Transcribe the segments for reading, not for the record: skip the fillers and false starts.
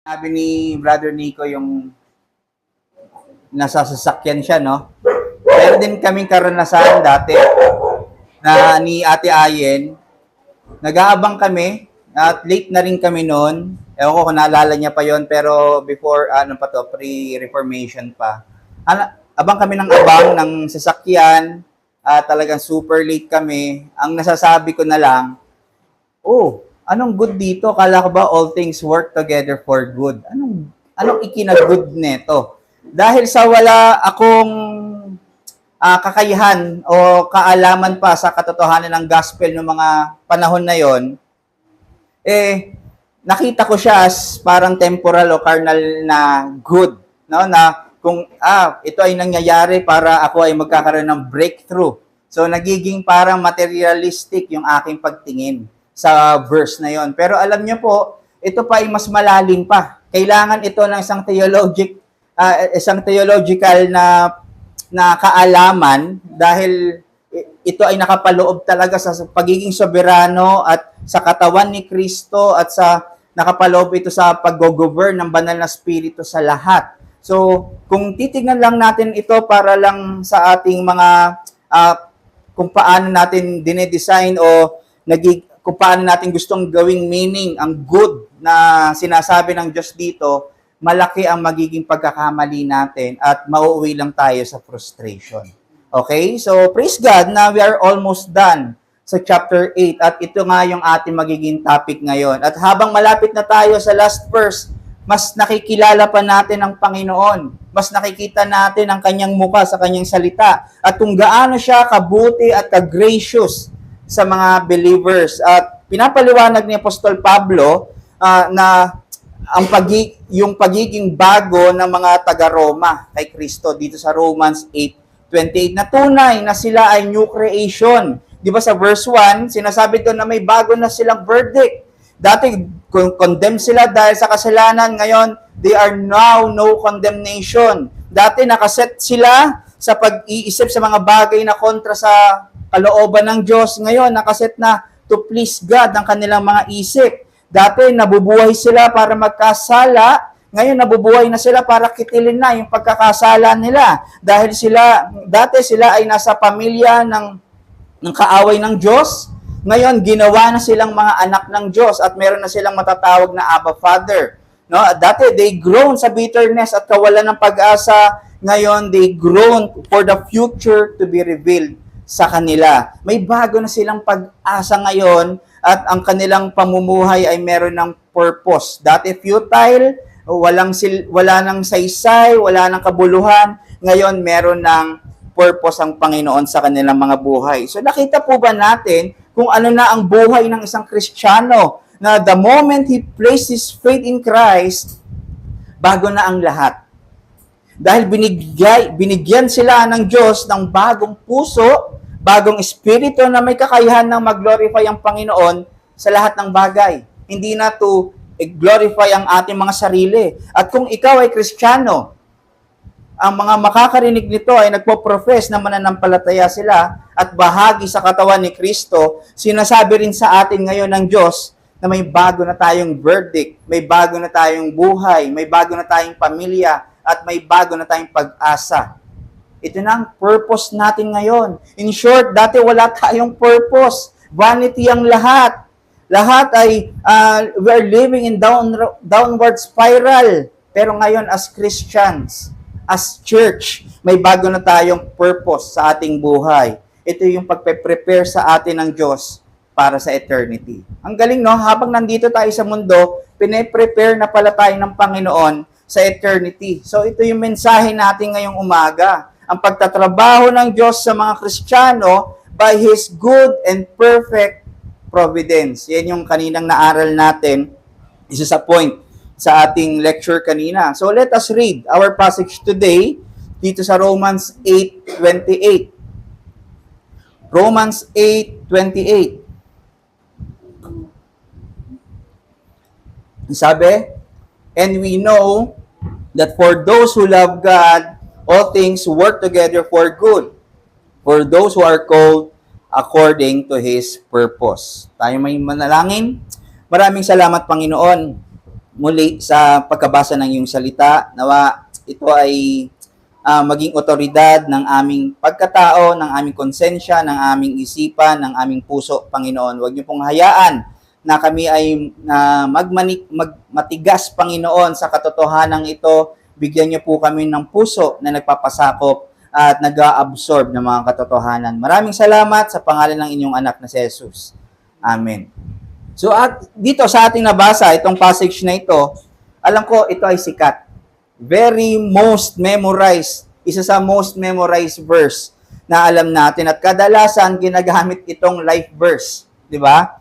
Sabi ni Brother Nico yung nasa sasakyan siya, no? Meron din kaming karanasan dati na ni Ate Ayen, nag-aabang kami at late na rin kami noon. Ewan ko kung naalala niya pa yon, pero before, pre-reformation pa. Abang kami ng abang ng sasakyan, talagang super late kami. Ang nasasabi ko na lang, oh, anong good dito? Kala ko ba all things work together for good? Anong ikinagood neto? Dahil sa wala akong kakayahan o kaalaman pa sa katotohanan ng gospel ng mga panahon na yon, nakita ko siya as parang temporal o carnal na good, no? Na kung ito ay nangyayari para ako ay magkakaroon ng breakthrough. So nagiging parang materialistic yung aking pagtingin sa verse na yon. Pero alam niyo po, ito pa ay mas malalim pa. Kailangan ito ng isang theological na kaalaman dahil ito ay nakapaloob talaga sa pagiging soberano at sa katawan ni Kristo at sa nakapaloob ito sa pag-govern ng banal na spirito sa lahat. So, kung titignan lang natin ito para lang sa ating mga kung paano natin dinedesign o kung paano natin gustong gawing meaning ang good na sinasabi ng Diyos dito, malaki ang magiging pagkakamali natin at mauuwi lang tayo sa frustration. Okay? So, praise God na we are almost done sa chapter 8 at ito nga yung ating magiging topic ngayon. At habang malapit na tayo sa last verse, mas nakikilala pa natin ang Panginoon. Mas nakikita natin ang kanyang mukha sa kanyang salita. At kung gaano siya kabuti at ka-gracious sa mga believers. At pinapaliwanag ni Apostol Pablo na yung pagiging bago ng mga taga-Roma kay Kristo dito sa Romans 8:28 na tunay na sila ay new creation. Di ba sa verse 1, sinasabi doon na may bago na silang verdict. Dati condemned sila dahil sa kasalanan, ngayon they are now no condemnation. Dati nakaset sila sa pag-iisip sa mga bagay na kontra sa kalooban ng Diyos. Ngayon nakaset na to please God ang kanilang mga isip. Dati nabubuhay sila para magkasala, ngayon nabubuhay na sila para kitilin na yung pagkakasala nila. Dahil dati sila ay nasa pamilya ng kaaway ng Diyos, ngayon ginawa na silang mga anak ng Diyos at meron na silang matatawag na Abba Father. No? Dati they groan sa bitterness at kawalan ng pag-asa, ngayon they groan for the future to be revealed sa kanila. May bago na silang pag-asa ngayon at ang kanilang pamumuhay ay meron ng purpose. Dati futile, wala nang saysay, wala nang kabuluhan. Ngayon meron ng purpose ang Panginoon sa kanilang mga buhay. So nakita po ba natin kung ano na ang buhay ng isang Kristiyano na the moment he placed his faith in Christ, bago na ang lahat. Dahil binigyan sila ng Diyos ng bagong puso, bagong espiritu na may kakayahan ng mag-glorify ang Panginoon sa lahat ng bagay. Hindi na to glorify ang ating mga sarili. At kung ikaw ay Kristiyano, ang mga makakarinig nito ay nagpo-profess na mananampalataya sila at bahagi sa katawan ni Kristo, sinasabi rin sa atin ngayon ng Diyos na may bago na tayong verdict, may bago na tayong buhay, may bago na tayong pamilya, at may bago na tayong pag-asa. Ito na ang purpose natin ngayon. In short, dati wala tayong purpose. Vanity ang lahat. Lahat ay we're living in downward spiral. Pero ngayon as Christians, as church, may bago na tayong purpose sa ating buhay. Ito yung pagpe-prepare sa atin ng Diyos para sa eternity. Ang galing, no? Habang nandito tayo sa mundo, pine-prepare na pala tayo ng Panginoon sa eternity. So ito yung mensahe natin ngayong umaga. Ang pagtatrabaho ng Diyos sa mga Kristiyano by His good and perfect providence. Yan yung kaninang naaral natin, isa sa point sa ating lecture kanina. So let us read our passage today dito sa Romans 8:28. Romans 8:28. Sabi, and we know that for those who love God, all things work together for good, for those who are called according to His purpose. Tayo may manalangin. Maraming salamat, Panginoon. muli sa pagkabasa ng iyong salita. Nawa ito ay maging otoridad ng aming pagkatao, ng aming konsensya, ng aming isipan, ng aming puso, Panginoon. Huwag niyo pong hayaan na kami ay matigas, Panginoon, sa katotohanan ito. Bigyan niyo po kami ng puso na nagpapasakop at nag-absorb ng mga katotohanan. Maraming salamat sa pangalan ng inyong anak na si Jesus. Amen. So at dito sa ating nabasa, itong passage na ito, alam ko ito ay sikat. Very most memorized, isa sa most memorized verse na alam natin at kadalasan ginagamit itong life verse, di ba?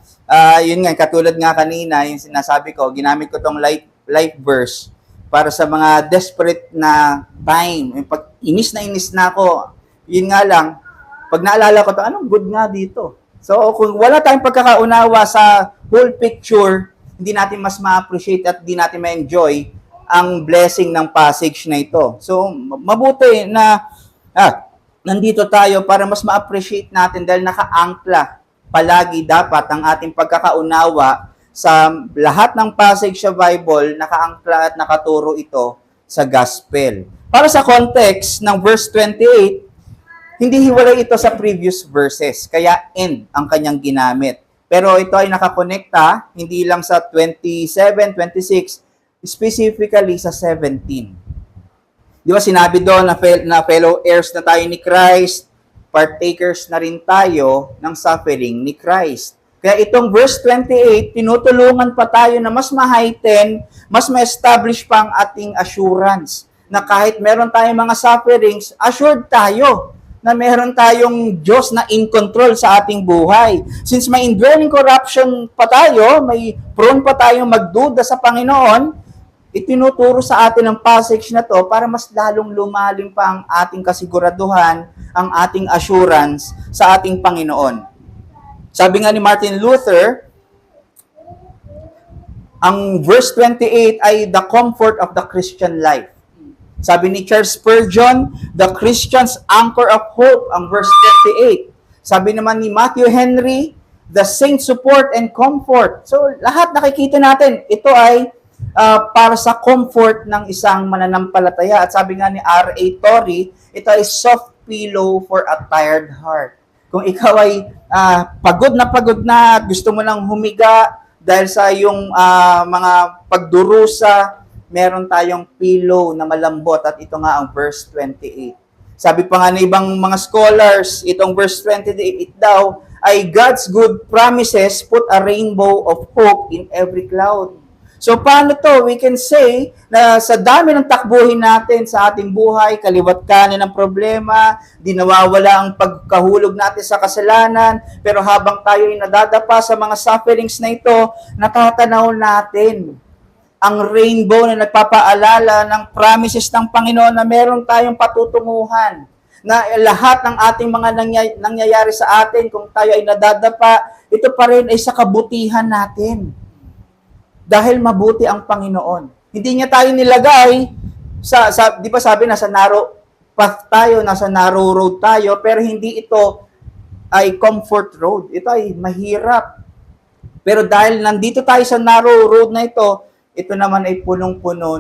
Yun nga, katulad nga kanina, yung sinasabi ko, ginamit ko itong life verse para sa mga desperate na time. Pag inis na ako, yun nga lang, pag naalala ko ito, anong good nga dito? So, kung wala tayong pagkakaunawa sa whole picture, hindi natin mas ma-appreciate at hindi natin ma-enjoy ang blessing ng passage na ito. So, mabuti na nandito tayo para mas ma-appreciate natin dahil naka-angkla palagi dapat ang ating pagkakaunawa sa lahat ng passage sa Bible, naka-angkla at nakaturo ito sa gospel. Para sa context ng verse 28, hindi hiwalay ito sa previous verses, kaya end ang kanyang ginamit. Pero ito ay nakakonekta, hindi lang sa 27, 26, specifically sa 17. Di ba sinabi doon na fellow heirs na tayo ni Christ, partakers na rin tayo ng suffering ni Christ. Kaya itong verse 28, tinutulungan pa tayo na mas ma-heighten, mas ma-establish pa ang ating assurance na kahit meron tayong mga sufferings, assured tayo na meron tayong Diyos na in control sa ating buhay. Since may indwelling corruption pa tayo, may prone pa tayong magduda sa Panginoon, itinuturo sa atin ang passage na to para mas lalong lumalim pa ang ating kasiguraduhan, ang ating assurance sa ating Panginoon. Sabi nga ni Martin Luther, ang verse 28 ay the comfort of the Christian life. Sabi ni Charles Spurgeon, the Christian's anchor of hope, ang verse 28. Sabi naman ni Matthew Henry, the saint's support and comfort. So lahat nakikita natin, ito ay para sa comfort ng isang mananampalataya. At sabi nga ni R.A. Torrey, ito ay soft pillow for a tired heart. Kung ikaw ay pagod na at gusto mo nang humiga dahil sa iyong mga pagdurusa, meron tayong pillow na malambot at ito nga ang verse 28. Sabi pa nga ng ibang mga scholars, itong verse 28 daw ay God's good promises put a rainbow of hope in every cloud. So paano to? We can say na sa dami ng takbuhin natin sa ating buhay, kaliwat kanan ng problema, di nawawala ang pagkahulog natin sa kasalanan, pero habang tayo ay nadadapa sa mga sufferings na ito, natatanaw natin ang rainbow na nagpapaalala ng promises ng Panginoon na meron tayong patutunguhan, na lahat ng ating mga nangyayari sa atin, kung tayo ay nadadapa, ito pa rin ay sa kabutihan natin. Dahil mabuti ang Panginoon. Hindi niya tayo nilagay di ba sabi nasa narrow path tayo, nasa narrow road tayo, pero hindi ito ay comfort road. Ito ay mahirap. Pero dahil nandito tayo sa narrow road na ito naman ay punong-puno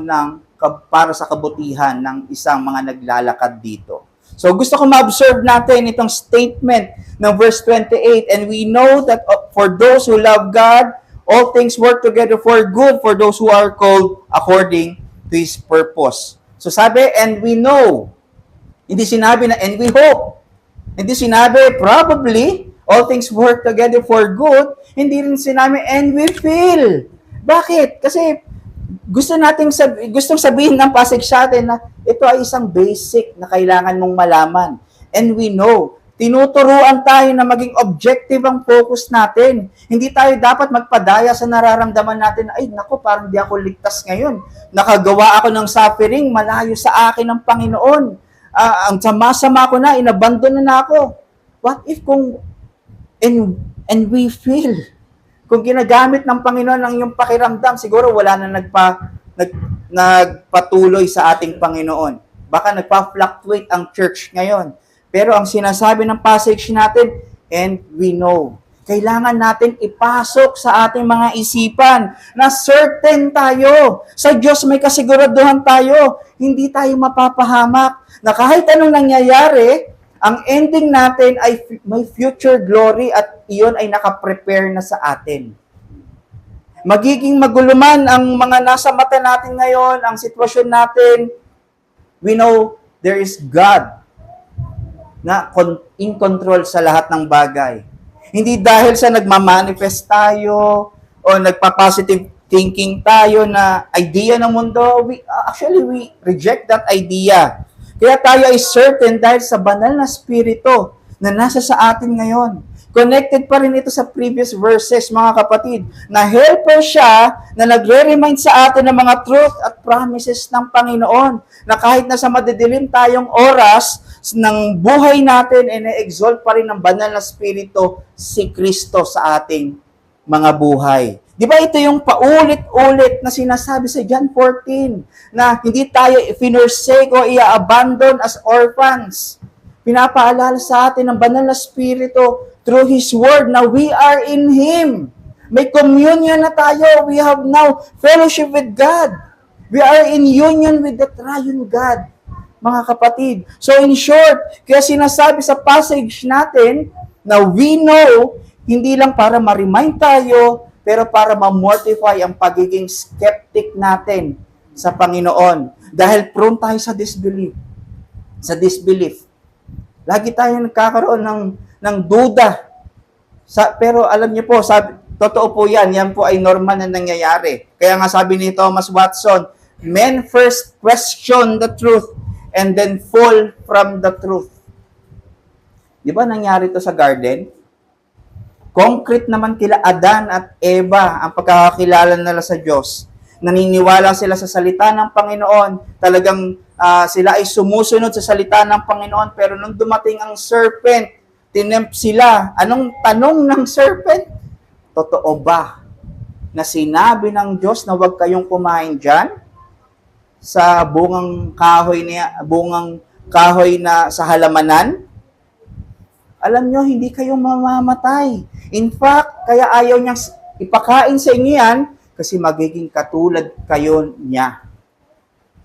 para sa kabutihan ng isang mga naglalakad dito. So gusto ko ma-observe natin itong statement ng verse 28, and we know that for those who love God, all things work together for good for those who are called according to His purpose. So sabi, and we know. Hindi sinabi na, and we hope. Hindi sinabi, probably, all things work together for good. Hindi rin sinabi, and we feel. Bakit? Kasi gustong sabihin ng passage sa atin na ito ay isang basic na kailangan mong malaman. And we know. Tinuturuan tayo na maging objective ang focus natin. Hindi tayo dapat magpadaya sa nararamdaman natin na, ay, naku, parang di ako ligtas ngayon. Nakagawa ako ng suffering, malayo sa akin ng Panginoon. Ang sama-sama ko na, inabandon na ako. What if and we feel, kung ginagamit ng Panginoon ang iyong pakiramdam, siguro wala na nagpatuloy sa ating Panginoon. Baka nagpa-fluctuate ang church ngayon. Pero ang sinasabi ng passage natin, and we know. Kailangan natin ipasok sa ating mga isipan na certain tayo. Sa Diyos may kasiguraduhan tayo. Hindi tayo mapapahamak. Na kahit anong nangyayari, ang ending natin ay may future glory at iyon ay nakaprepare na sa atin. Magiging maguluman ang mga nasa mata natin ngayon, ang sitwasyon natin, we know there is God na in control sa lahat ng bagay. Hindi dahil sa nagmamanifest tayo o nagpa-positive thinking tayo na idea ng mundo, we reject that idea. Kaya tayo ay certain dahil sa banal na spirito na nasa sa atin ngayon. Connected pa rin ito sa previous verses, mga kapatid, na helper siya na nagre-remind sa atin ng mga truth at promises ng Panginoon na kahit nasa madidilim tayong oras ng buhay natin, ine-exalt pa rin ng banal na spirito si Kristo sa ating mga buhay. Di ba ito yung paulit-ulit na sinasabi sa John 14 na hindi tayo i-forsake o i-abandon as orphans. Pinapaalala sa atin ng banal na spirito through His Word na we are in Him. May communion na tayo. We have now fellowship with God. We are in union with the triune God, mga kapatid. So in short, kaya sinasabi sa passage natin na we know, hindi lang para ma-remind tayo, pero para ma-mortify ang pagiging skeptic natin sa Panginoon. Dahil prone tayo sa disbelief. Lagi tayo nagkakaroon ng duda. Pero alam niyo po, totoo po yan po ay normal na nangyayari. Kaya nga sabi ni Thomas Watson, men first question the truth and then fall from the truth. Di ba nangyari to sa garden? Concrete naman kila Adan at Eva ang pagkakakilala nila sa Diyos. Naniniwala sila sa salita ng Panginoon. Talagang sila ay sumusunod sa salita ng Panginoon. Pero nung dumating ang serpent, tinempt sila. Anong tanong ng serpent? Totoo ba na sinabi ng Diyos na huwag kayong kumain dyan sa bungang kahoy na sa halamanan? Alam nyo, hindi kayo mamamatay. In fact, kaya ayaw niyang ipakain sa inyo yan kasi magiging katulad kayo niya.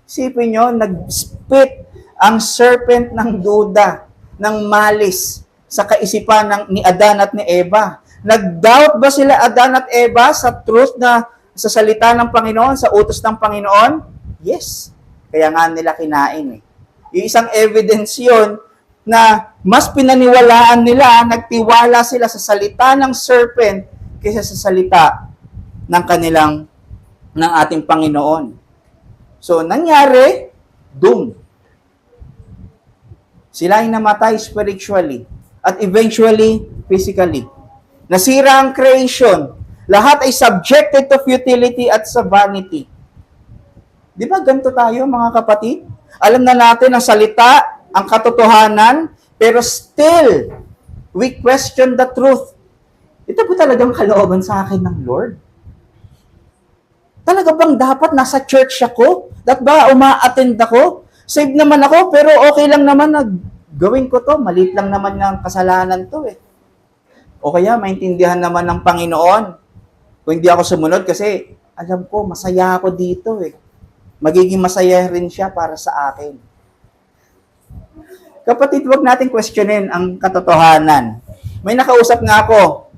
Isipin nyo, nag-spit ang serpent ng duda, ng malis sa kaisipan ni Adan at ni Eva. Nag-doubt ba sila Adan at Eva sa truth na sa salita ng Panginoon, sa utos ng Panginoon? Yes. Kaya nga nila kinain. Yung isang evidence yun na mas pinaniwalaan nila, nagtiwala sila sa salita ng serpent kaysa sa salita ng ating Panginoon. So, nangyari, doom. Sila ay namatay spiritually at eventually physically. Nasira ang creation. Lahat ay subjected to futility at sa vanity. Di ba ganito tayo, mga kapatid? Alam na natin ang salita, ang katotohanan, pero still, we question the truth. Ito po talagang kalooban sa akin ng Lord. Talaga bang dapat nasa church ako? Dapat ba uma-attend ako? Save naman ako, pero okay lang naman na gawin ko to. Maliit lang naman ng kasalanan to eh. O kaya, maintindihan naman ng Panginoon. Kung hindi ako sumunod kasi, alam ko, masaya ako dito eh. Magiging masaya rin siya para sa akin. Kapatid, wag natin questionin ang katotohanan. May nakausap nga ako,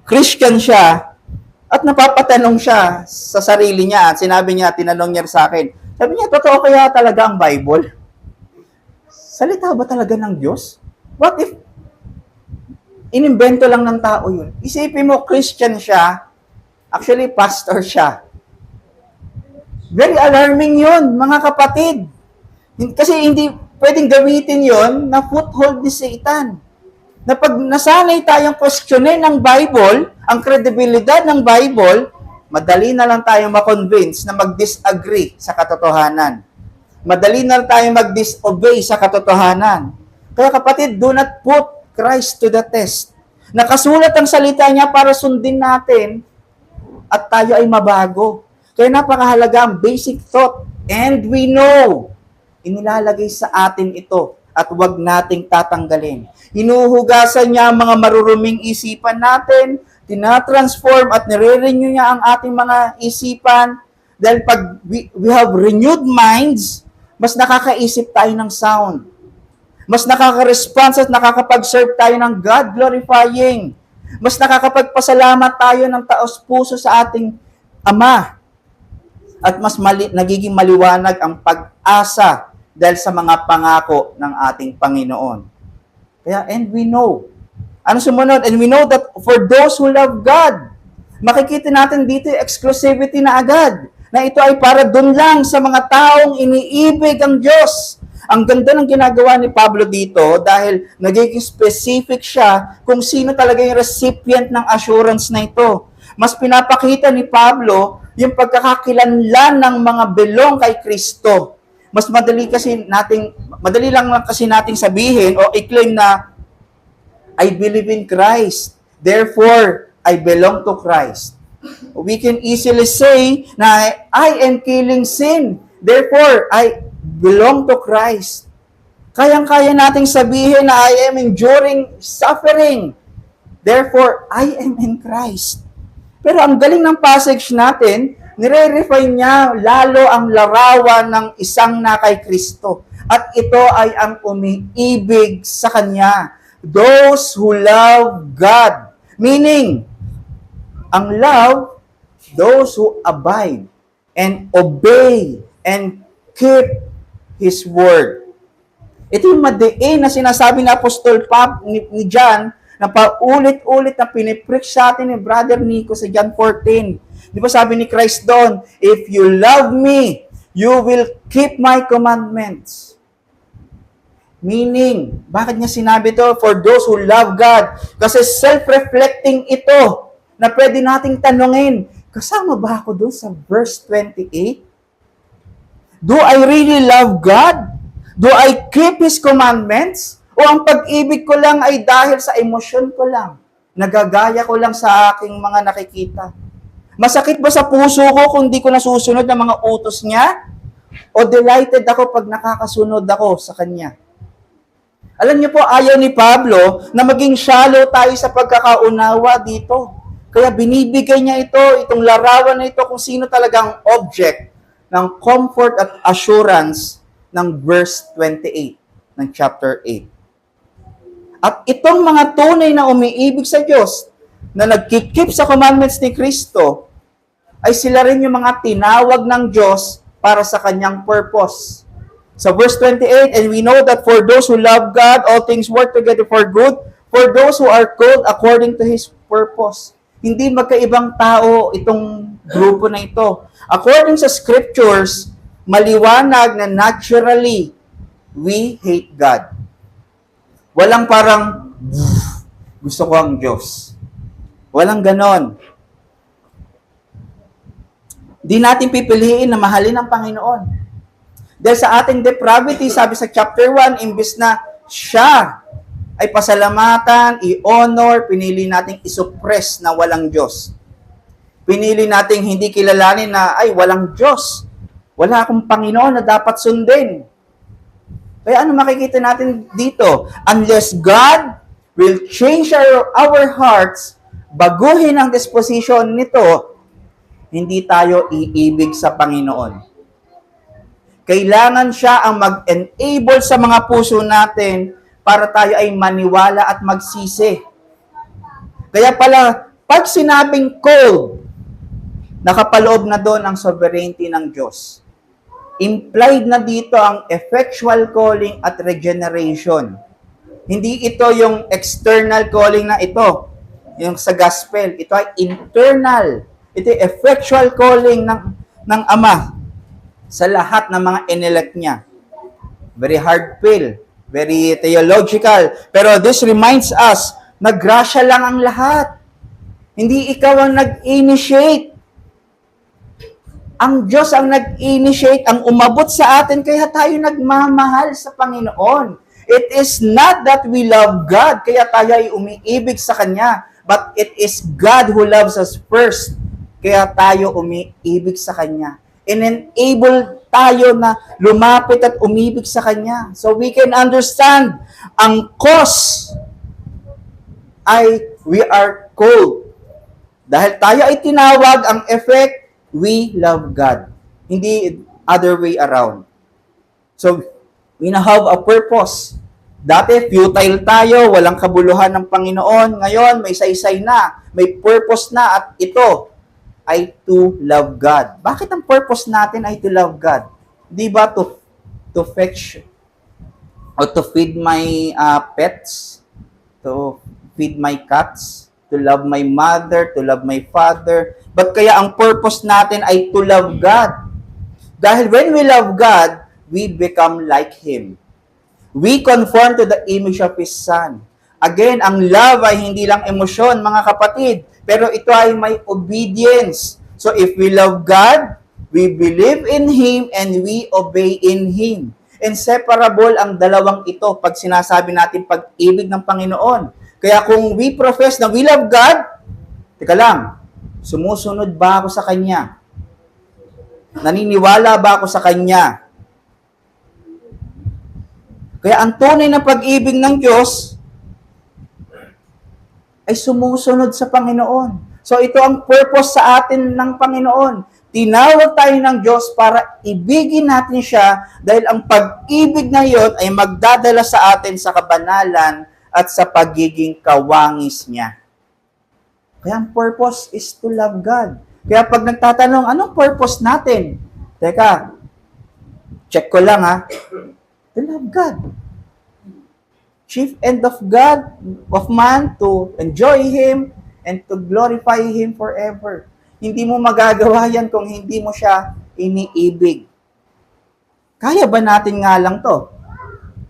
Christian siya, at napapatanong siya sa sarili niya. At sinabi niya, tinanong niya sa akin, sabi niya, totoo kaya talaga ang Bible? Salita ba talaga ng Diyos? What if inimbento lang ng tao yun? Isipin mo, Christian siya, actually pastor siya. Very alarming yun, mga kapatid. Kasi hindi pwedeng gamitin yon na foothold ni Satan. Na pag nasanay tayong questionin ng Bible, ang kredibilidad ng Bible, madali na lang tayong ma-convince na mag-disagree sa katotohanan. Madali na lang tayong mag-disobey sa katotohanan. Kaya kapatid, do not put Christ to the test. Nakasulat ang salita niya para sundin natin at tayo ay mabago. Kaya napakahalaga ang basic thought. And we know, inilalagay sa atin ito. at huwag nating tatanggalin. Hinuhugasan niya ang mga maruruming isipan natin, tinatransform at nire-renew niya ang ating mga isipan. Dahil pag we have renewed minds, mas nakakaisip tayo ng sound. Mas nakaka-response at nakakapag-serve tayo ng God-glorifying. Mas nakakapagpasalamat tayo ng taos-puso sa ating Ama. At mas nagiging maliwanag ang pag-asa dahil sa mga pangako ng ating Panginoon. Kaya, and we know. Ano sumunod? And we know that for those who love God, makikita natin dito yung exclusivity na agad. Na ito ay para dun lang sa mga taong iniibig ang Diyos. Ang ganda ng ginagawa ni Pablo dito dahil nagiging specific siya kung sino talaga yung recipient ng assurance na ito. Mas pinapakita ni Pablo yung pagkakakilanlan ng mga belong kay Kristo. Madali lang kasi nating sabihin o i-claim na I believe in Christ. Therefore, I belong to Christ. We can easily say na I am killing sin. Therefore, I belong to Christ. Kayang-kaya nating sabihin na I am enduring suffering. Therefore, I am in Christ. Pero ang galing ng passage natin, nire-refine niya lalo ang larawan ng isang na kay Kristo. At ito ay ang umiibig sa Kanya. Those who love God. Meaning, ang love, those who abide and obey and keep His word. Ito yung madiin na sinasabi ni Apostol ni John na paulit-ulit na pinipreach sa atin ni Brother Nico sa John 14. Di ba sabi ni Christ doon, if you love me, you will keep my commandments. Meaning, bakit niya sinabi to? For those who love God. Kasi self-reflecting ito na pwede nating tanungin, kasama ba ako doon sa verse 28? Do I really love God? Do I keep His commandments? O ang pag-ibig ko lang ay dahil sa emosyon ko lang? Nagagaya ko lang sa aking mga nakikita? Masakit ba sa puso ko kung di ko nasusunod ng mga utos niya? O delighted ako pag nakakasunod ako sa Kanya? Alam niyo po, ayaw ni Pablo na maging shallow tayo sa pagkakaunawa dito. Kaya binibigay niya itong larawan na ito kung sino talagang object ng comfort at assurance ng verse 28 ng chapter 8. At itong mga tunay na umiibig sa Diyos, na nagkikip sa commandments ni Kristo, ay sila rin yung mga tinawag ng Diyos para sa Kanyang purpose. Sa verse 28, and we know that for those who love God, all things work together for good, for those who are called according to His purpose. Hindi magkaibang tao itong grupo na ito. According sa scriptures, maliwanag na naturally, we hate God. Walang parang, gusto ko ang Diyos. Walang ganon. Di natin pipiliin na mahalin ang Panginoon. Dahil sa ating depravity, sabi sa chapter 1, imbis na siya ay pasalamatan, i-honor, pinili nating isuppress na walang Diyos. Pinili nating hindi kilalanin na, ay, walang Diyos. Wala akong Panginoon na dapat sundin. Kaya ano makikita natin dito? Unless God will change our hearts, baguhin ang disposition nito, hindi tayo iibig sa Panginoon. Kailangan siya ang mag-enable sa mga puso natin para tayo ay maniwala at magsisi. Kaya pala, pag sinabing cold, nakapaloob na doon ang sovereignty ng Diyos. Implied na dito ang effectual calling at regeneration. Hindi ito yung external calling na ito, yung sa gospel. Ito ay internal. Ito ay effectual calling ng Ama sa lahat ng mga inelect niya. Very hard pill, very theological. Pero this reminds us na grasya lang ang lahat. Hindi ikaw ang nag-initiate. Ang Diyos ang nag-initiate, ang umabot sa atin, kaya tayo nagmamahal sa Panginoon. It is not that we love God, kaya tayo ay umiibig sa Kanya, but it is God who loves us first, kaya tayo umiibig sa Kanya. And enable tayo na lumapit at umibig sa Kanya. So we can understand ang cause ay we are called. Dahil tayo ay tinawag, ang effect, we love God. Hindi other way around. So, we now have a purpose. Dati, futile tayo, walang kabuluhan ng Panginoon. Ngayon, may saysay na, may purpose na, at ito ay to love God. Bakit ang purpose natin ay to love God? Di ba to fetch or to feed my pets, to feed my cats, to love my mother, to love my father. But kaya ang purpose natin ay to love God. Dahil when we love God, we become like Him. We conform to the image of His Son. Again, ang love ay hindi lang emosyon, mga kapatid, pero ito ay may obedience. So if we love God, we believe in Him, and we obey in Him. Inseparable ang dalawang ito pag sinasabi natin pag-ibig ng Panginoon. Kaya kung we profess na we love God, teka lang, sumusunod ba ako sa Kanya? Naniniwala ba ako sa Kanya? Kaya ang tunay na pag-ibig ng Diyos ay sumusunod sa Panginoon. So ito ang purpose sa atin ng Panginoon. Tinawag tayo ng Diyos para ibigin natin siya dahil ang pag-ibig na iyon ay magdadala sa atin sa kabanalan at sa pagiging kawangis niya. Kaya ang purpose is to love God. Kaya pag nagtatanong, anong purpose natin? Teka, check ko lang ha. To love God. Chief end of God, of man, to enjoy Him and to glorify Him forever. Hindi mo magagawa yan kung hindi mo siya iniibig. Kaya ba natin nga lang to?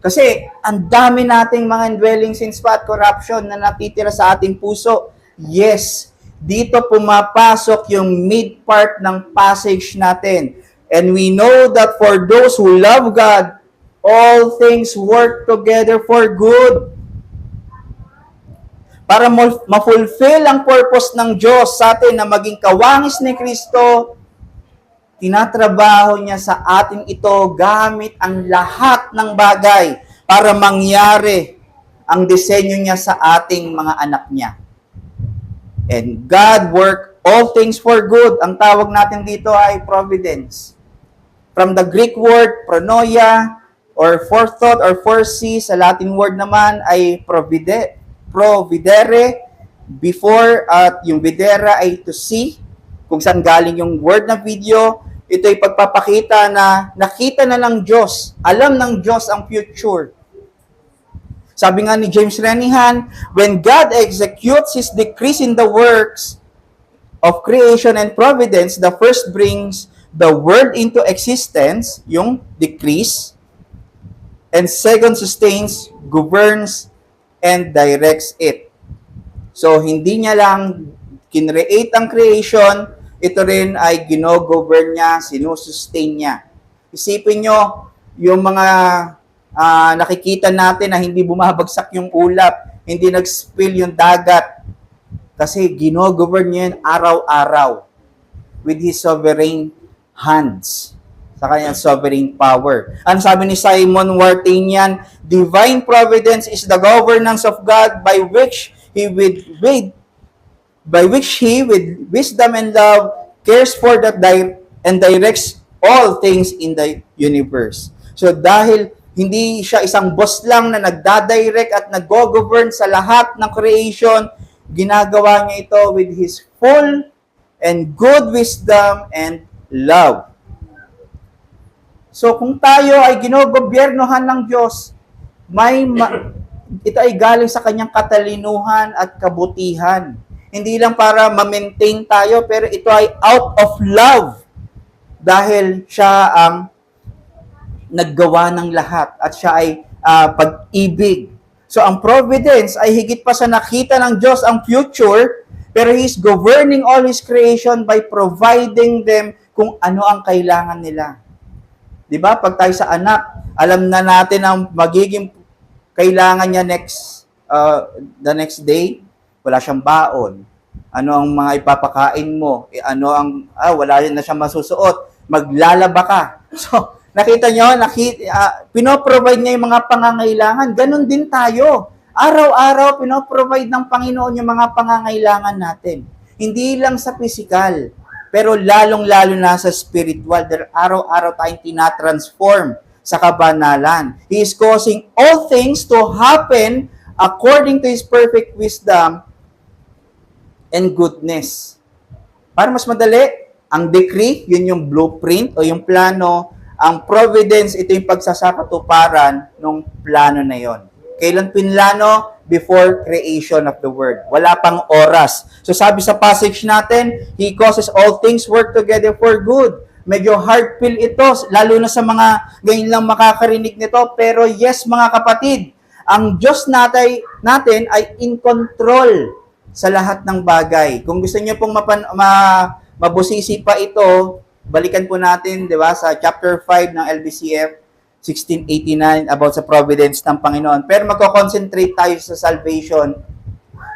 Kasi ang dami nating mga indwelling sins pa at corruption na natitira sa ating puso. Yes, dito pumapasok yung mid part ng passage natin. And we know that for those who love God, all things work together for good. Para ma-fulfill ang purpose ng Diyos sa atin na maging kawangis ni Kristo, tinatrabaho niya sa atin ito gamit ang lahat ng bagay para mangyari ang disenyo niya sa ating mga anak niya. And God work all things for good. Ang tawag natin dito ay providence. From the Greek word pronoia or forethought or foresee, sa Latin word naman ay providere, before at yung videra ay to see, kung saan galing yung word na video. Ito ay pagpapakita na nakita na ng Diyos, alam ng Diyos ang future. Sabi nga ni James Renihan, when God executes His decrees in the works of creation and providence, the first brings the world into existence, yung decrees, and second sustains, governs, and directs it. So, hindi niya lang kinreate ang creation, ito rin ay gino-govern niya, sinusustain niya. Isipin nyo, yung mga nakikita natin na hindi bumabagsak yung ulap, hindi nag-spill yung dagat, kasi gino-govern niya yun araw-araw with His sovereign hands, sa kanyang sovereign power. Ang sabi ni Simon Wartanian, divine providence is the governance of God by which He with wisdom and love cares for that and directs all things in the universe. So dahil hindi siya isang boss lang na nagdadirect at nag-govern sa lahat ng creation, ginagawa niya ito with His full and good wisdom and love. So kung tayo ay ginogobyernohan ng Diyos, ito ay galing sa kanyang katalinuhan at kabutihan. Hindi lang para ma-maintain tayo, pero ito ay out of love. Dahil siya ang naggawa ng lahat at siya ay pag-ibig. So ang providence ay higit pa sa nakita ng Diyos ang future, pero He's governing all His creation by providing them kung ano ang kailangan nila. Diba? Pag tayo sa anak, alam na natin ang magiging kailangan niya the next day, wala siyang baon. Ano ang mga ipapakain mo? Ano ang, wala na siyang masusuot. maglalaba ka. So, nakita nyo, pinoprovide niya yung mga pangangailangan. Ganon din tayo. Araw-araw, pinoprovide ng Panginoon yung mga pangangailangan natin. Hindi lang sa physical, pero lalong-lalo na sa spiritual. Dahil araw-araw tayong tinatransform sa kabanalan. He is causing all things to happen according to His perfect wisdom and goodness. Para mas madali, ang decree, yun yung blueprint o yung plano. Ang providence, ito yung pagsasakatuparan ng plano na yon. Kailan pinlano? Before creation of the world. Wala pang oras. So sabi sa passage natin, He causes all things work together for good. Medyo hard pill ito, lalo na sa mga ngayon lang makakarinig nito. Pero yes, mga kapatid, ang Diyos natin ay in control sa lahat ng bagay. Kung gusto niyo pong mabusisi pa ito, balikan po natin, di ba, sa chapter 5 ng LBCF, 1689, about sa providence ng Panginoon. Pero magko-concentrate tayo sa salvation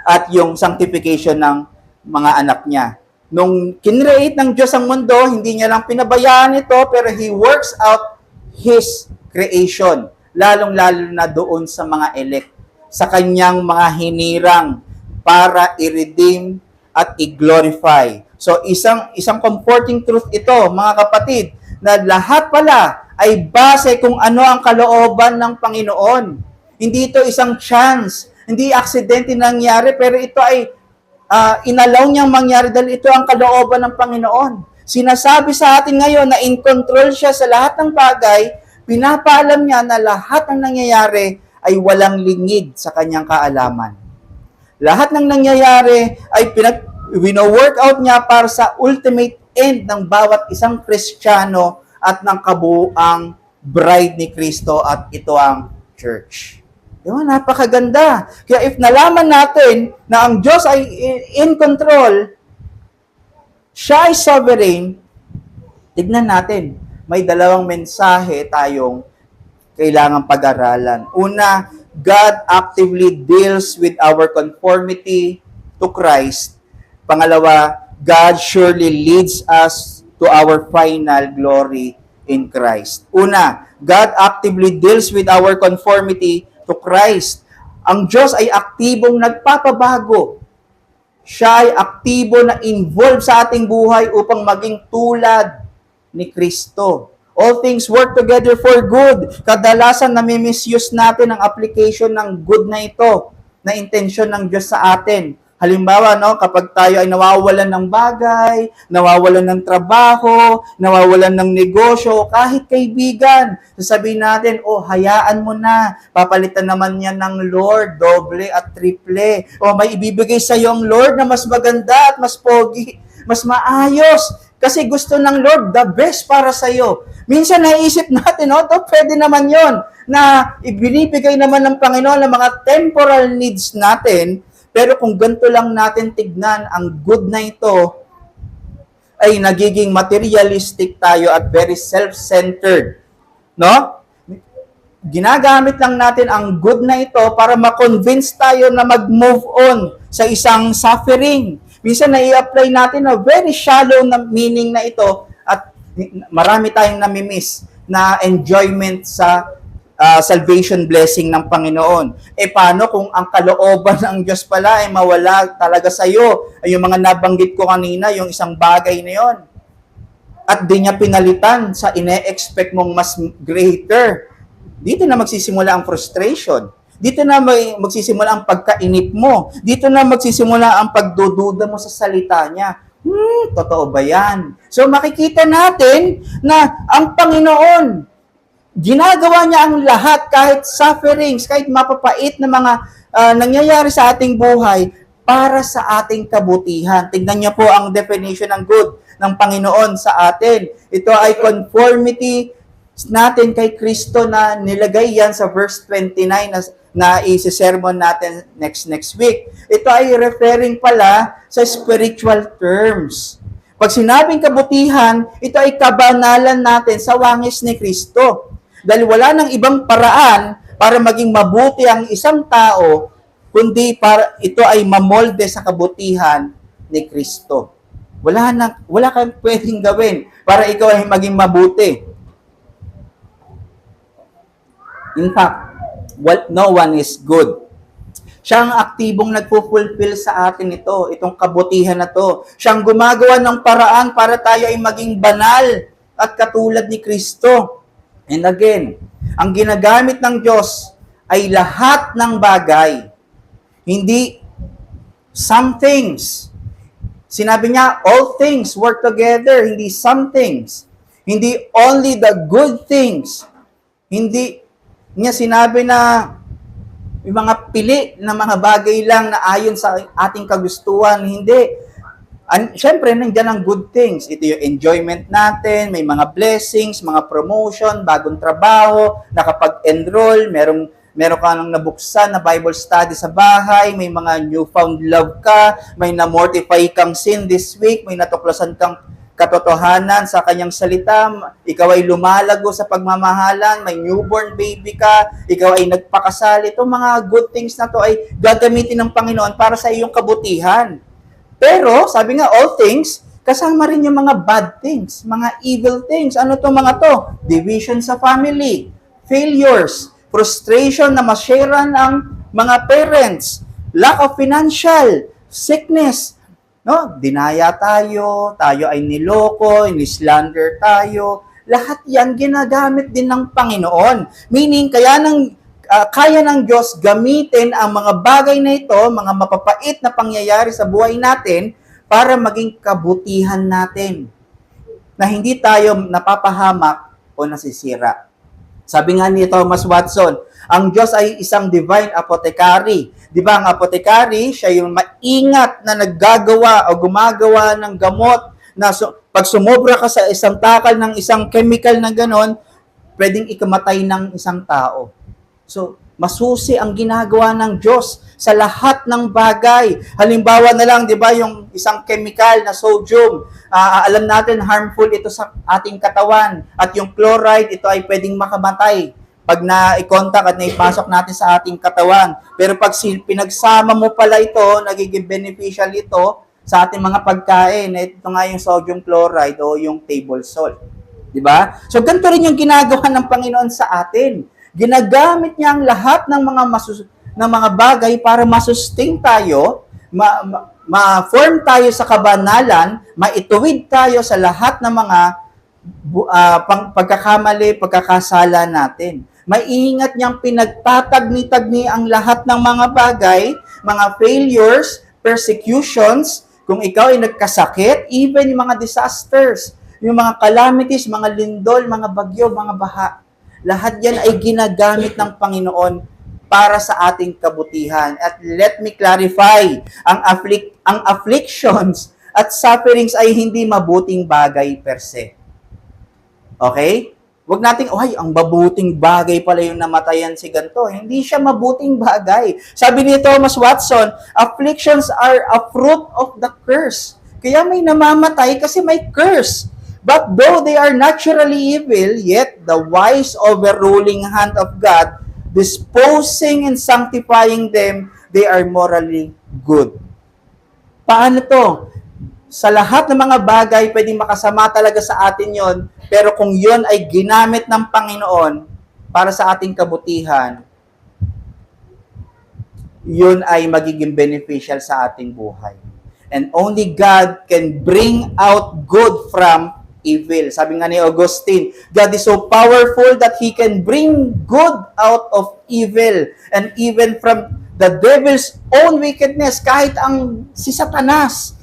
at yung sanctification ng mga anak niya. Nung kinreate ng Diyos ang mundo, hindi niya lang pinabayaan ito, pero He works out His creation, lalong-lalo na doon sa mga elect, sa kanyang mga hinirang para i-redeem at i-glorify. So, isang comforting truth ito, mga kapatid, na lahat pala ay base kung ano ang kalooban ng Panginoon. Hindi ito isang chance, hindi aksidente nangyari, pero ito ay inalaw niyang mangyari dahil ito ang kalooban ng Panginoon. Sinasabi sa atin ngayon na in control siya sa lahat ng bagay, pinapaalam niya na lahat ng nangyayari ay walang lingid sa kanyang kaalaman. Lahat ng nangyayari ay wino-work out niya para sa ultimate end ng bawat isang Kristiyano at ng kabuuang bride ni Kristo, at ito ang church. Diba? Napakaganda. Kaya if nalaman natin na ang Diyos ay in control, siya ay sovereign, tignan natin, may dalawang mensahe tayong kailangang pag-aralan. Una, God actively deals with our conformity to Christ. Pangalawa, God surely leads us to our final glory in Christ. Una, God actively deals with our conformity to Christ. Ang Diyos ay aktibong nagpapabago. Siya ay aktibo na involved sa ating buhay upang maging tulad ni Kristo. All things work together for good. Kadalasan nami-misuse natin ang application ng good na ito, na intensyon ng Diyos sa atin. Halimbawa, kapag tayo ay nawawalan ng bagay, nawawalan ng trabaho, nawawalan ng negosyo, kahit kaibigan, sasabihin natin, hayaan mo na, papalitan naman yan ng Lord, doble at triple. May ibibigay sa iyo ang Lord na mas maganda at mas pogi, mas maayos, kasi gusto ng Lord the best para sa iyo. Minsan naisip natin, pwede naman yon na ibinibigay naman ng Panginoon ang mga temporal needs natin. Pero kung ganito lang natin tignan, ang good na ito, ay nagiging materialistic tayo at very self-centered. No? Ginagamit lang natin ang good na ito para ma-convince tayo na mag-move on sa isang suffering. Minsan na-i-apply natin na very shallow na meaning na ito at marami tayong namimiss na enjoyment sa salvation blessing ng Panginoon. Paano kung ang kalooban ng Diyos pala ay mawala talaga sa iyo? Ay yung mga nabanggit ko kanina, yung isang bagay na yon. At di niya pinalitan sa ine-expect mong mas greater. Dito na magsisimula ang frustration. Dito na magsisimula ang pagkainip mo. Dito na magsisimula ang pagdududa mo sa salita niya. Totoo ba yan? So makikita natin na ang Panginoon, ginagawa niya ang lahat, kahit sufferings, kahit mapapait na mga nangyayari sa ating buhay para sa ating kabutihan. Tingnan niyo po ang definition ng good ng Panginoon sa atin. Ito ay conformity natin kay Kristo na nilagay yan sa verse 29 na isi-sermon natin next week. Ito ay referring pala sa spiritual terms. Pag sinabing kabutihan, ito ay kabanalan natin sa wangis ni Kristo. Dahil wala nang ibang paraan para maging mabuti ang isang tao, kundi para ito ay mamolde sa kabutihan ni Kristo. wala kang pwedeng gawin para ikaw ay maging mabuti. In fact, no one is good. Siya ang aktibong nagpo-fulfill sa atin itong kabutihan na to. Siya ang gumagawa ng paraan para tayo ay maging banal at katulad ni Kristo. And again, ang ginagamit ng Diyos ay lahat ng bagay. Hindi some things. Sinabi niya, all things work together, hindi some things. Hindi only the good things. Hindi niya sinabi na yung mga pili na mga bagay lang na ayon sa ating kagustuhan. Hindi. Siyempre, nandiyan ang good things. Ito yung enjoyment natin, may mga blessings, mga promotion, bagong trabaho, nakapag-enroll, meron ka nang nabuksan na Bible study sa bahay, may mga newfound love ka, may na-mortify kang sin this week, may natuklasan kang katotohanan sa kanyang salita, ikaw ay lumalago sa pagmamahalan, may newborn baby ka, ikaw ay nagpakasal. Itong mga good things na to ay gagamitin ng Panginoon para sa iyong kabutihan. Pero, sabi nga, all things, kasama rin yung mga bad things, mga evil things. Ano to mga to? Division sa family, failures, frustration na masharean ang mga parents, lack of financial, sickness, no? Dinaya tayo ay niloko, inislander tayo. Lahat yan ginagamit din ng Panginoon. Meaning, kaya ng Diyos gamitin ang mga bagay na ito, mga mapapait na pangyayari sa buhay natin para maging kabutihan natin. Na hindi tayo napapahamak o nasisira. Sabi nga ni Thomas Watson, ang Diyos ay isang divine apothecary. Di ba, ang apothecary, siya yung maingat na naggagawa o gumagawa ng gamot na pag sumobra ka sa isang takal ng isang chemical na ganon, pwedeng ikamatay ng isang tao. So, masusi ang ginagawa ng Diyos sa lahat ng bagay. Halimbawa na lang, di ba, yung isang chemical na sodium, alam natin harmful ito sa ating katawan. At yung chloride, ito ay pwedeng makamatay pag na-contact at naipasok natin sa ating katawan. Pero pag pinagsama mo pala ito, nagiging beneficial ito sa ating mga pagkain. Ito nga yung sodium chloride o yung table salt. Di ba? So, ganito rin yung ginagawa ng Panginoon sa atin. Ginagamit niya ang lahat ng mga bagay para masustain tayo, ma-form tayo sa kabanalan, maituwid tayo sa lahat ng mga pagkakamali, pagkakasala natin. Maiingat niyang pinagtatagni-tagni ang lahat ng mga bagay, mga failures, persecutions, kung ikaw ay nagkasakit, even yung mga disasters, yung mga calamities, mga lindol, mga bagyo, mga baha. Lahat yan ay ginagamit ng Panginoon para sa ating kabutihan. At let me clarify, ang afflictions at sufferings ay hindi mabuting bagay per se. Okay? Huwag nating, ang mabuting bagay pala yung namatayan si ganito. Hindi siya mabuting bagay. Sabi ni Thomas Watson, afflictions are a fruit of the curse. Kaya may namamatay kasi may curse. But though they are naturally evil, yet the wise overruling hand of God, disposing and sanctifying them, they are morally good. Paano to? Sa lahat ng mga bagay, pwedeng makasama talaga sa atin yon, pero kung yon ay ginamit ng Panginoon para sa ating kabutihan, yun ay magiging beneficial sa ating buhay. And only God can bring out good from evil. Sabi nga ni Augustine, God is so powerful that He can bring good out of evil. And even from the devil's own wickedness, kahit si Satanas,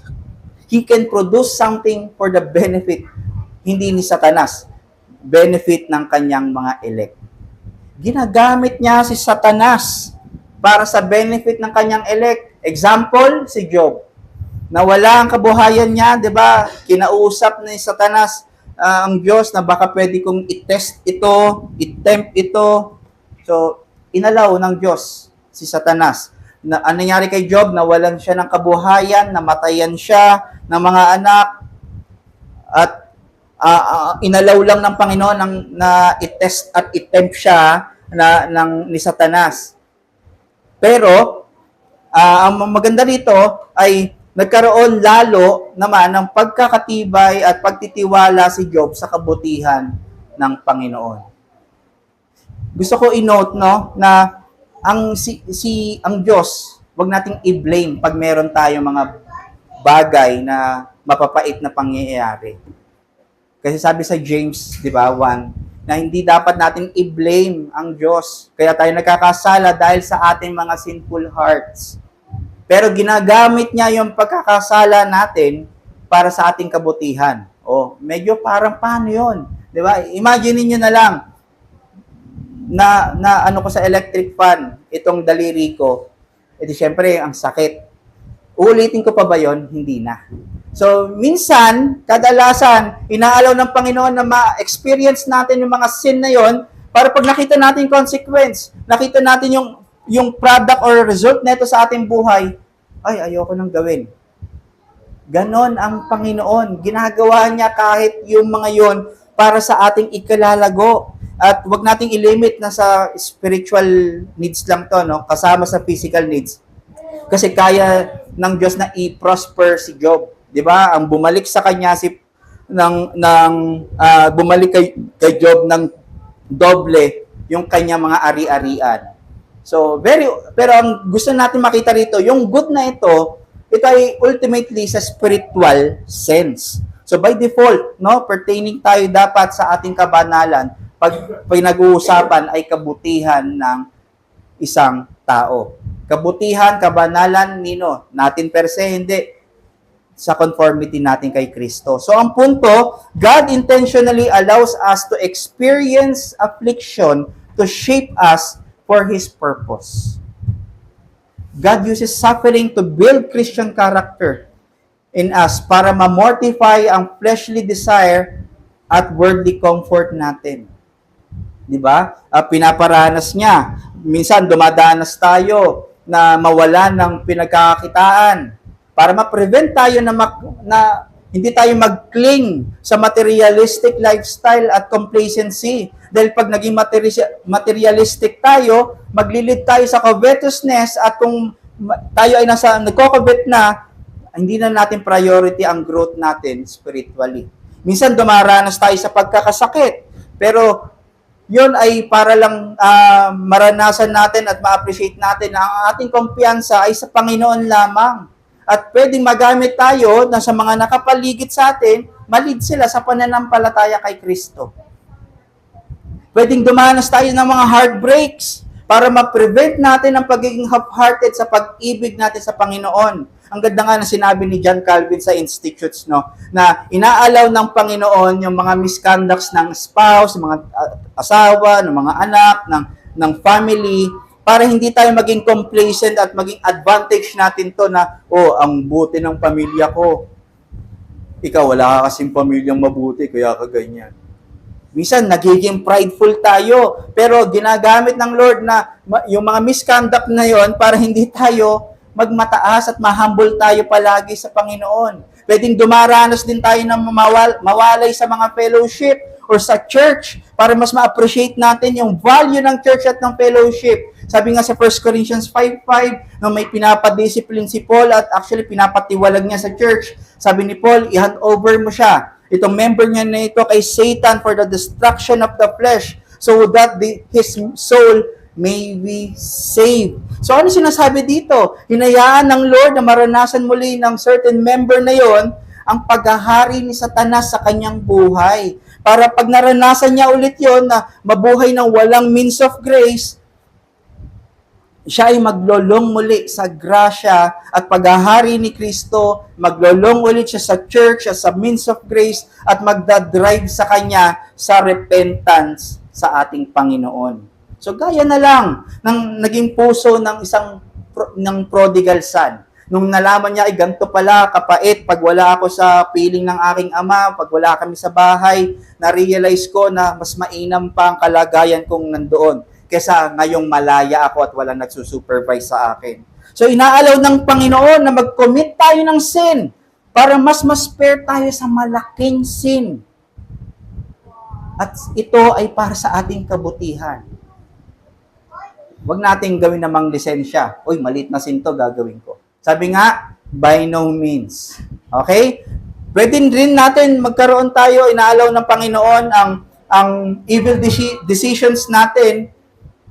he can produce something for the benefit, hindi ni Satanas, benefit ng kanyang mga elect. Ginagamit niya si Satanas para sa benefit ng kanyang elect. Example, si Job. Nawala ang kabuhayan niya, di ba? Kinausap ni Satanas ang Diyos na baka pwede kong i-test ito, i-tempt ito. So, inalaw ng Diyos si Satanas. Ang nangyari kay Job, nawalan siya ng kabuhayan, namatayan siya ng mga anak, at inalaw lang ng Panginoon na i-test at i-tempt siya ni Satanas. Pero, ang maganda dito ay nagkaroon lalo naman ng pagkakatibay at pagtitiwala si Job sa kabutihan ng Panginoon. Gusto ko i-note na ang Diyos, wag nating i-blame pag meron tayong mga bagay na mapapait na pangyayari. Kasi sabi sa James, 'di ba, 1, na hindi dapat natin i-blame ang Diyos. Kaya tayo nagkakasala dahil sa ating mga sinful hearts. Pero ginagamit niya yung pagkakasala natin para sa ating kabutihan. Medyo parang paano yun? Di ba? Imagine niyo na lang na ano ko sa electric fan, itong daliri ko. Di syempre, ang sakit. Uulitin ko pa ba yon? Hindi na. So, minsan, kadalasan, inaalaw ng Panginoon na ma-experience natin yung mga sin na yon para pag nakita natin yung consequence, nakita natin yung product or result nito sa ating buhay, ay, ayoko nang gawin. Ganon ang Panginoon. Ginagawa niya kahit yung mga yon para sa ating ikalalago. At wag nating i-limit na sa spiritual needs lang to, kasama sa physical needs. Kasi kaya ng Diyos na i-prosper si Job. 'Di ba? Ang bumalik sa kanya bumalik kay Job ng doble yung kanya mga ari-arian. So, pero ang gusto natin makita rito, yung good na ito ay ultimately sa spiritual sense. So, by default, pertaining tayo dapat sa ating kabanalan, pag pinag-uusapan ay kabutihan ng isang tao. Kabutihan, kabanalan, natin per se, hindi sa conformity natin kay Kristo. So, ang punto, God intentionally allows us to experience affliction to shape us for His purpose. God uses suffering to build Christian character in us para ma-mortify ang fleshly desire at worldly comfort natin. 'Di ba? Pinaparanas niya. Minsan dumadanas tayo na mawalan ng pinagkakakitaan para ma-prevent tayo na hindi tayo mag-cling sa materialistic lifestyle at complacency. Dahil pag naging materialistic tayo, maglilid tayo sa covetousness at kung tayo ay nagko-covet na, hindi na natin priority ang growth natin spiritually. Minsan dumaranas tayo sa pagkakasakit, pero yun ay para lang maranasan natin at ma-appreciate natin na ang ating kumpiyansa ay sa Panginoon lamang. At pwedeng magamit tayo na sa mga nakapaligid sa atin, malid sila sa pananampalataya kay Kristo. Pwedeng dumanas tayo ng mga heartbreaks para ma-prevent natin ang pagiging half-hearted sa pag-ibig natin sa Panginoon. Ang ganda nga na sinabi ni John Calvin sa Institutes, na inaalaw ng Panginoon yung mga misconducts ng spouse, ng mga asawa, ng mga anak, ng family, para hindi tayo maging complacent at maging advantage natin to na, ang buti ng pamilya ko. Ikaw, wala ka kasing pamilyang mabuti, kaya ka ganyan. Minsan, nagiging prideful tayo, pero ginagamit ng Lord na yung mga misconduct na yon para hindi tayo magmataas at mahumble tayo palagi sa Panginoon. Pwedeng dumaranas din tayo ng mawalay sa mga fellowship or sa church para mas ma-appreciate natin yung value ng church at ng fellowship. Sabi nga sa 1 Corinthians 5:5, na may pinapadiscipline si Paul at actually pinapatiwalag niya sa church. Sabi ni Paul, i-hand over mo siya. Itong member niya na ito kay Satan for the destruction of the flesh so that his soul may be saved. So ano sinasabi dito? Hinayaan ng Lord na maranasan muli ng certain member na yon ang paghahari ni Satanas sa kanyang buhay. Para pag naranasan niya ulit yon na mabuhay ng walang means of grace, siya ay maglolong muli sa grasya at paghahari ni Kristo, maglolong ulit siya sa church, sa means of grace, at magdadrive sa kanya sa repentance sa ating Panginoon. So gaya na lang ng naging puso ng prodigal son. Nung nalaman niya, ay ganito pala, kapait, pag wala ako sa piling ng aking ama, pag wala kami sa bahay, na-realize ko na mas mainam pa ang kalagayan kong nandoon kesa ngayong malaya ako at walang nagsusupervise sa akin. So inaalaw ng Panginoon na mag-commit tayo ng sin para mas spare tayo sa malaking sin. At ito ay para sa ating kabutihan. Huwag nating gawin namang lisensya. Uy, malit na sin to, gagawin ko. Sabi nga, By no means. Okay? Pwede rin natin magkaroon tayo, inaalaw ng Panginoon ang evil decisions natin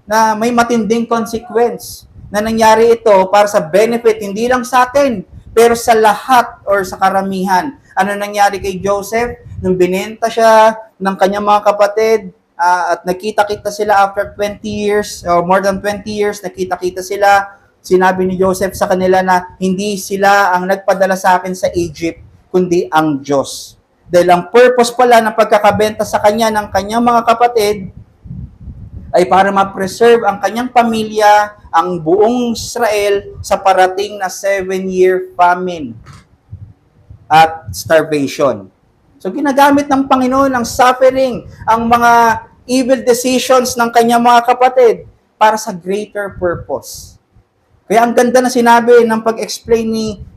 na may matinding consequence na nangyari ito para sa benefit hindi lang sa atin, pero sa lahat or sa karamihan. Ano nangyari kay Joseph? Nung binenta siya ng kanyang mga kapatid, at nakita-kita sila after 20 years, or more than 20 years, nakita-kita sila, sinabi ni Joseph sa kanila na hindi sila ang nagpadala sa akin sa Egypt, kundi ang Diyos. Dahil ang purpose pala ng pagkakabenta sa kanya ng kanyang mga kapatid ay para ma-preserve ang kanyang pamilya, ang buong Israel sa parating na 7-year famine at starvation. So ginagamit ng Panginoon ang suffering, ang mga evil decisions ng kanyang mga kapatid para sa greater purpose. Kaya ang ganda na sinabi ng pag-explain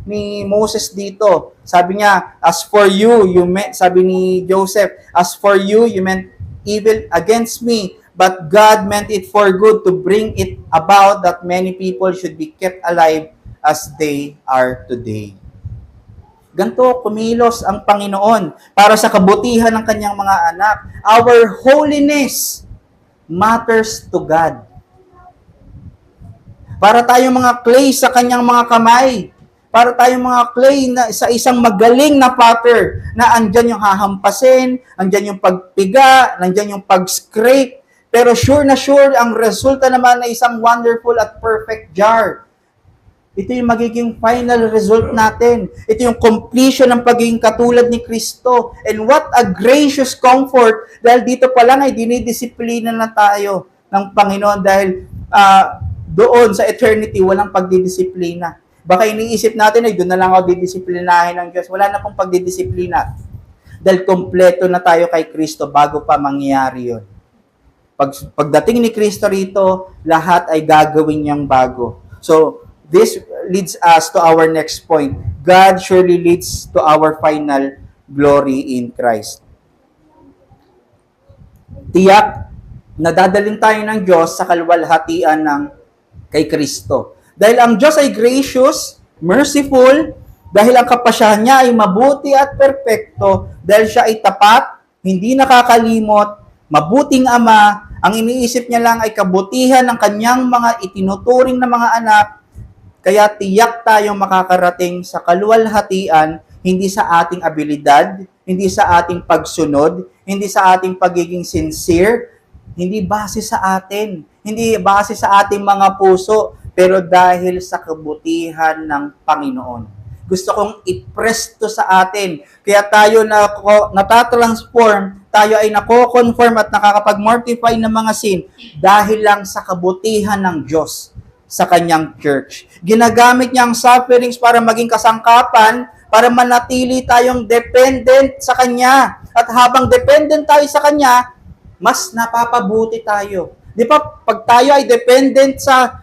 ni Moses dito. Sabi niya, as for you, sabi ni Joseph, as for you, you meant evil against me, but God meant it for good to bring it about that many people should be kept alive as they are today. Ganto kumilos ang Panginoon para sa kabutihan ng kanyang mga anak. Our holiness matters to God. Para tayong mga clay sa kanyang mga kamay. Para tayong mga clay na sa isang magaling na potter na andyan yung hahampasin, andyan yung pagpiga, andyan yung pag-scrape. Pero sure na sure, ang resulta naman ay isang wonderful at perfect jar. Ito yung magiging final result natin. Ito yung completion ng pagiging katulad ni Kristo. And what a gracious comfort dahil dito pa lang ay dinidisiplina na tayo ng Panginoon dahil doon sa eternity walang pagdidisiplina. Baka iniisip natin ay doon na lang ako didisiplinahin ng Diyos. Wala na pong pagdidisiplina. Dahil kompleto na tayo kay Kristo bago pa mangyari yun. Pagdating ni Kristo rito, lahat ay gagawin niyang bago. So, this leads us to our next point. God surely leads to our final glory in Christ. Tiyak, nadadalhin tayo ng Diyos sa kaluwalhatian ng kay Kristo. Dahil ang Diyos ay gracious, merciful, dahil ang kapasyahan niya ay mabuti at perpekto, dahil siya ay tapat, hindi nakakalimot, mabuting ama, ang iniisip niya lang ay kabutihan ng kanyang mga itinuturing na mga anak, kaya tiyak tayong makakarating sa kaluwalhatian, hindi sa ating abilidad, hindi sa ating pagsunod, hindi sa ating pagiging sincere, hindi base sa atin, hindi base sa ating mga puso, pero dahil sa kabutihan ng Panginoon. Gusto kong i-press to sa atin. Kaya tayo natatransform, tayo ay nako-conform at nakakapag-mortify ng mga sin dahil lang sa kabutihan ng Diyos sa kanyang church. Ginagamit niya ang sufferings para maging kasangkapan, para manatili tayong dependent sa Kanya. At habang dependent tayo sa Kanya, mas napapabuti tayo. Di ba, pag tayo ay dependent sa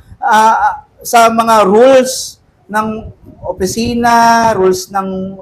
mga rules ng opisina, rules ng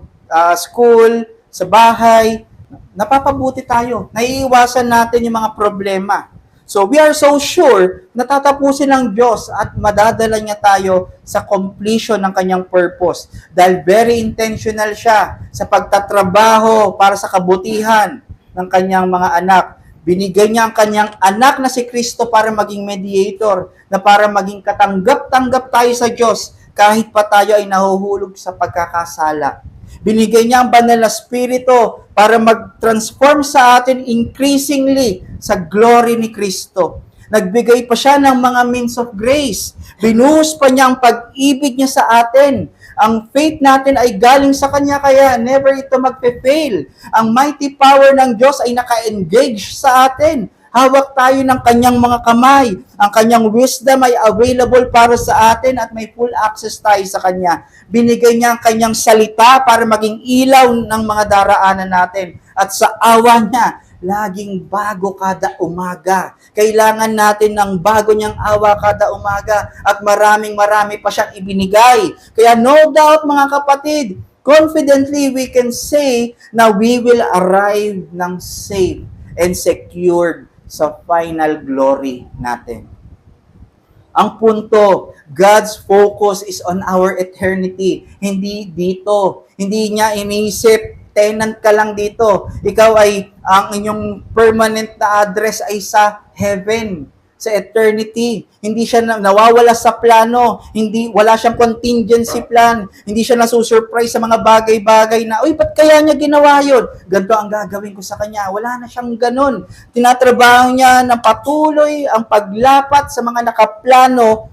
school, sa bahay, napapabuti tayo. Naiiwasan natin yung mga problema. So, we are so sure na tatapusin ng Diyos at madadala niya tayo sa completion ng kanyang purpose. Dahil very intentional siya sa pagtatrabaho para sa kabutihan ng kanyang mga anak. Binigay niya ang kanyang anak na si Kristo para maging mediator, na para maging katanggap-tanggap tayo sa Diyos kahit pa tayo ay nahuhulog sa pagkakasala. Binigay niya ang banal na spirito para mag-transform sa atin increasingly sa glory ni Kristo. Nagbigay pa siya ng mga means of grace. Binuhos pa niya ang pag-ibig niya sa atin. Ang faith natin ay galing sa Kanya, kaya never ito magpe-fail. Ang mighty power ng Diyos ay naka-engage sa atin. Hawak tayo ng Kanyang mga kamay. Ang Kanyang wisdom ay available para sa atin at may full access tayo sa Kanya. Binigay niya ang Kanyang salita para maging ilaw ng mga daraanan natin. At sa awa niya, laging bago kada umaga. Kailangan natin ng bago niyang awa kada umaga at marami pa siyang ibinigay. Kaya no doubt mga kapatid, confidently we can say na we will arrive ng safe and secured sa final glory natin. Ang punto, God's focus is on our eternity. Hindi dito. Hindi niya iniisip, tenant ka lang dito. Ikaw ay, ang inyong permanent na address ay sa heaven, sa eternity. Hindi siya nawawala sa plano. Wala siyang contingency plan. Hindi siya nasusurprise sa mga bagay-bagay na, uy, ba't kaya niya ginawa yun? Ganito ang gagawin ko sa kanya. Wala na siyang ganun. Tinatrabaho niya ng patuloy ang paglapat sa mga nakaplano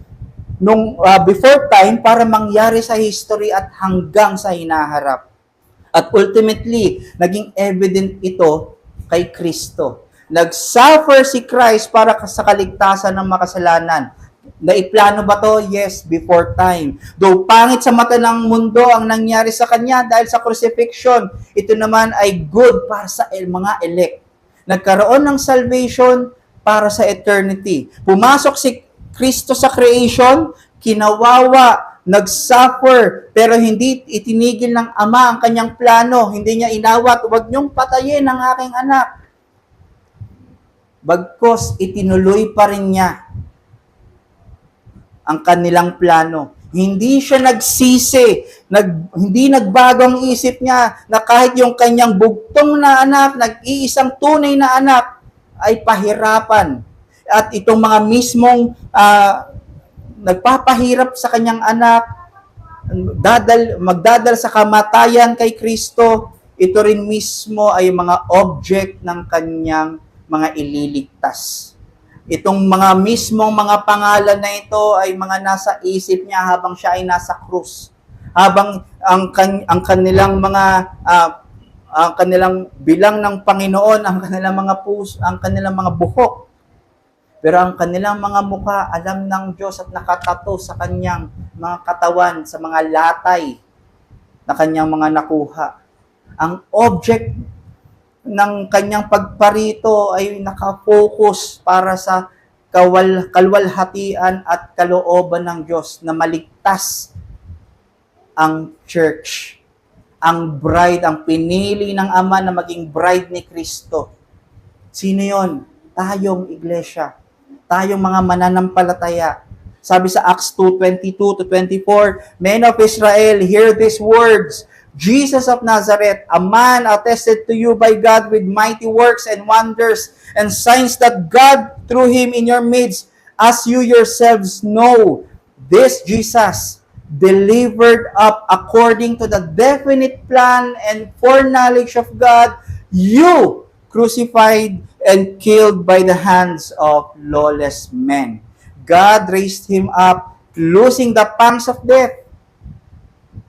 nung before time para mangyari sa history at hanggang sa hinaharap. At ultimately, naging evident ito kay Kristo. Nag-suffer si Christ para sa kaligtasan ng makasalanan. Naiplano ba to? Yes, before time. Though pangit sa mata ng mundo ang nangyari sa kanya dahil sa crucifixion, ito naman ay good para sa mga elect. Nagkaroon ng salvation para sa eternity. Pumasok si Kristo sa creation, kinawawa, nag-suffer, pero hindi itinigil ng Ama ang kanyang plano. Hindi niya inawat, huwag niyong patayin ang aking anak. Bagkos, itinuloy pa rin niya ang kanilang plano. Hindi siya nagsisi, hindi nagbago ang isip niya na kahit yung kanyang bugtong na anak, nag-iisang tunay na anak, ay pahirapan. At itong mga mismong nagpapahirap sa kanyang anak, magdadal sa kamatayan kay Kristo, ito rin mismo ay mga object ng kanyang mga ililigtas. Itong mga mismong mga pangalan na ito ay mga nasa isip niya habang siya ay nasa krus. Habang ang kanilang mga ang kanilang bilang ng Panginoon, ang kanilang mga puso, ang kanilang mga buhok. Pero ang kanilang mga mukha, alam ng Diyos at nakatato sa kanyang mga katawan, sa mga latay na kanyang mga nakuha. Ang object ng kanyang pagparito ay nakafocus para sa kalwalhatian at kalooban ng Diyos na maligtas ang church. Ang bride, ang pinili ng Ama na maging bride ni Kristo. Sino yon? Tayong iglesia. Tayong mga mananampalataya. Sabi sa Acts 2:22-24, Men of Israel, hear these words. Jesus of Nazareth, a man attested to you by God with mighty works and wonders and signs that God through him in your midst, as you yourselves know, this Jesus delivered up according to the definite plan and foreknowledge of God, you crucified and killed by the hands of lawless men. God raised him up, losing the pangs of death.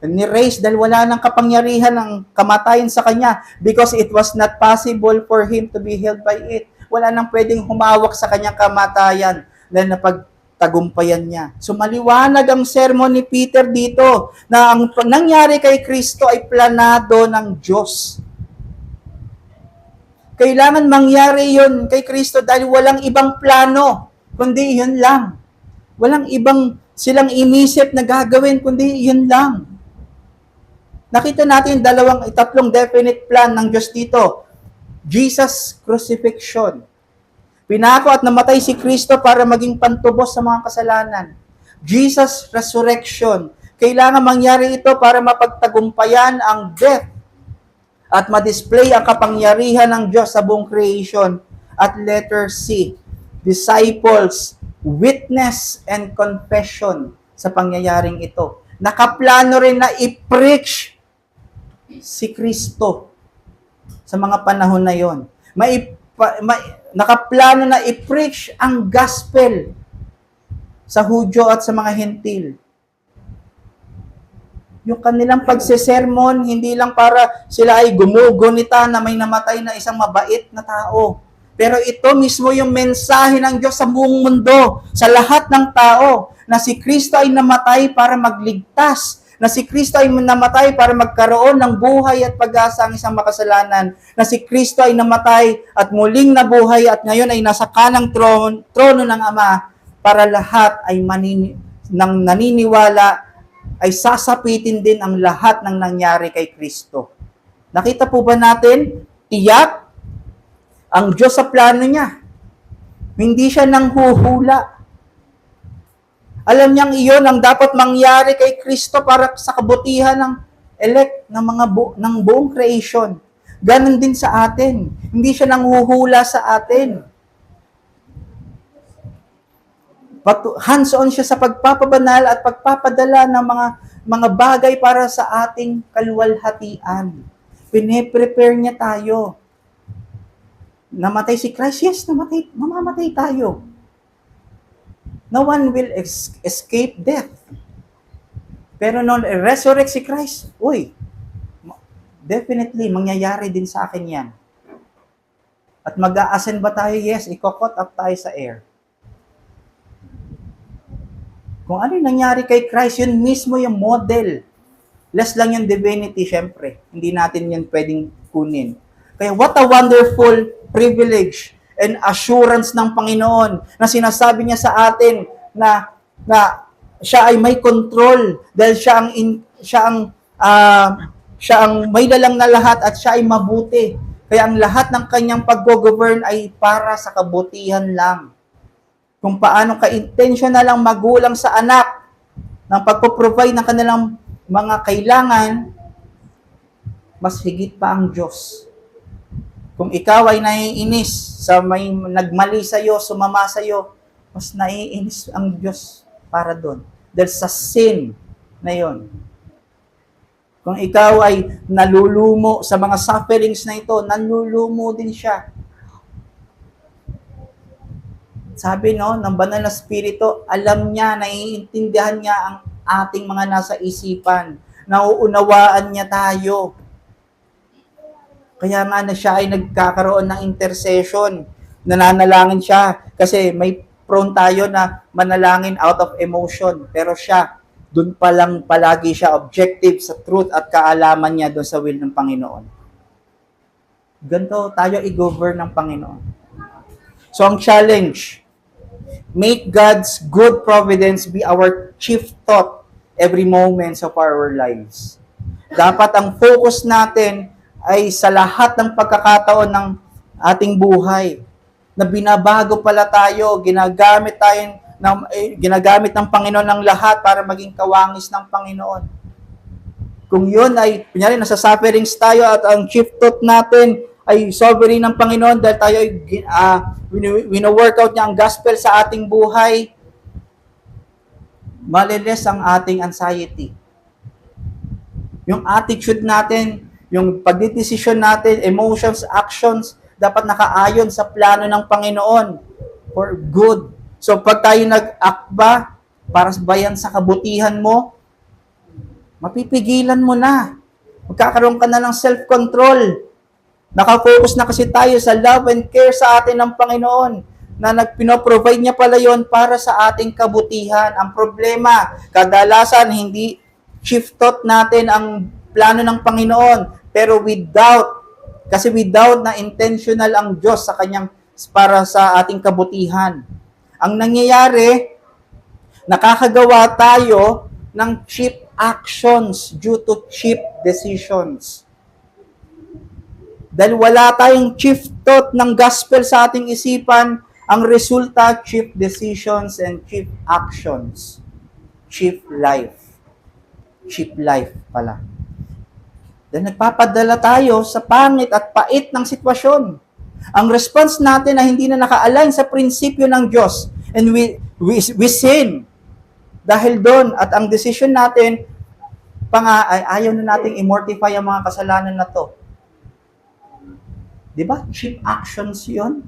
Ni-raise dahil wala nang kapangyarihan ng kamatayan sa kanya because it was not possible for him to be held by it. Wala nang pwedeng humawak sa kanyang kamatayan dahil napagtagumpayan niya. So maliwanag ang sermon ni Peter dito na ang nangyari kay Kristo ay planado ng Diyos. Kailangan mangyari yun kay Kristo dahil walang ibang plano, kundi yun lang. Walang ibang silang inisip na gagawin, kundi yun lang. Nakita natin tatlong definite plan ng Diyos dito. Jesus crucifixion. Pinako at namatay si Kristo para maging pantubos sa mga kasalanan. Jesus resurrection. Kailangan mangyari ito para mapagtagumpayan ang death at ma-display ang kapangyarihan ng Diyos sa buong creation. At letter C, disciples, witness, and confession sa pangyayaring ito. Nakaplano rin na i-preach si Kristo sa mga panahon na yon. Nakaplano na i-preach ang gospel sa Hudyo at sa mga Hentil. Yung kanilang pagsesermon, hindi lang para sila ay gumugunita na may namatay na isang mabait na tao. Pero ito mismo yung mensahe ng Diyos sa buong mundo, sa lahat ng tao, na si Kristo ay namatay para magligtas, na si Kristo ay namatay para magkaroon ng buhay at pag-asa ang isang makasalanan, na si Kristo ay namatay at muling nabuhay at ngayon ay nasa kanang trono ng Ama para lahat ay naniniwala ay sasapitin din ang lahat ng nangyari kay Kristo. Nakita po ba natin? Tiyak ang Diyos sa plano niya. Hindi siya nanghuhula. Alam niyang iyon ang dapat mangyari kay Kristo para sa kabutihan ng elect ng ng buong creation. Ganon din sa atin. Hindi siya nanghuhula sa atin. Hands-on siya sa pagpapabanal at pagpapadala ng mga bagay para sa ating kaluwalhatian. Pine-prepare niya tayo. Namatay si Christ, yes, mamamatay tayo. No one will escape death. Pero nung resurrect si Christ, definitely, mangyayari din sa akin yan. At mag-a-ascend ba tayo? Yes, ikokot up tayo sa air. Kung ano yung nangyari kay Christ, yun mismo yung model. Less lang yung divinity, syempre. Hindi natin yun pwedeng kunin. Kaya what a wonderful privilege and assurance ng Panginoon na sinasabi niya sa atin na siya ay may control dahil siya ang may lalang na lahat at siya ay mabuti. Kaya ang lahat ng kanyang pag-govern ay para sa kabutihan lang. Kung paano ka-intentional ang magulang sa anak ng pagpo-provide ng kanilang mga kailangan, mas higit pa ang Diyos. Kung ikaw ay naiinis sa may nagmali sa'yo, sumama sa'yo, mas naiinis ang Diyos para doon. Dahil sa sin na yon. Kung ikaw ay nalulumo sa mga sufferings na ito, nalulumo din siya. Sabi ng banal na spirito, alam niya, naiintindihan niya ang ating mga nasa isipan. Nauunawaan niya tayo. Kaya nga na siya ay nagkakaroon ng intercession. Nananalangin siya kasi may prone tayo na manalangin out of emotion. Pero siya, dun pa lang palagi siya objective sa truth at kaalaman niya doon sa will ng Panginoon. Ganito tayo i-govern ng Panginoon. So ang challenge, make God's good providence be our chief thought every moment of our lives. Dapat ang focus natin ay sa lahat ng pagkakataon ng ating buhay na binabago pala tayo, ginagamit ng Panginoon ng lahat para maging kawangis ng Panginoon. Kung yun ay, kunyari, nasa sufferings tayo at ang chief thought natin ay sovereign ng Panginoon dahil tayo ay wino-workout niya ang gospel sa ating buhay, maliles ang ating anxiety. Yung attitude natin, yung pagdidesisyon natin, emotions, actions, dapat nakaayon sa plano ng Panginoon for good. So pag tayo nag-act ba para bayan sa kabutihan mo, mapipigilan mo na. Magkakaroon ka na ng self-control. Nakafocus na kasi tayo sa love and care sa atin ng Panginoon na provide niya pala yon para sa ating kabutihan. Ang problema, kadalasan hindi chief thought natin ang plano ng Panginoon, pero without na intentional ang Diyos sa kanyang para sa ating kabutihan. Ang nangyayari, nakakagawa tayo ng cheap actions due to cheap decisions. Dahil wala tayong chief thought ng gospel sa ating isipan, ang resulta, cheap decisions and cheap actions. Cheap life. Cheap life pala. Dahil nagpapadala tayo sa pangit at pait ng sitwasyon. Ang response natin na hindi na naka-align sa prinsipyo ng Diyos. And we sin. Dahil doon, at ang decision natin, ayaw na nating immortify ang mga kasalanan na to. Diba? Cheap actions yun.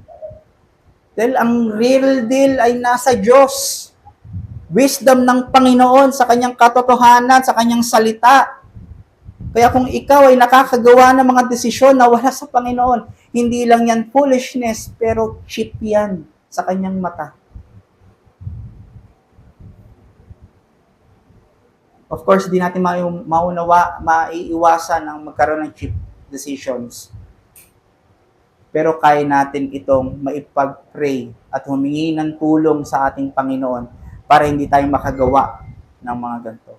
Dahil ang real deal ay nasa Diyos. Wisdom ng Panginoon sa kanyang katotohanan, sa kanyang salita. Kaya kung ikaw ay nakakagawa ng mga desisyon na wala sa Panginoon, hindi lang yan foolishness, pero cheap yan sa kanyang mata. Of course, di natin maiiwasan ang magkaroon ng cheap decisions. Pero kaya natin itong maipag-pray at humingi ng tulong sa ating Panginoon para hindi tayo makagawa ng mga ganito.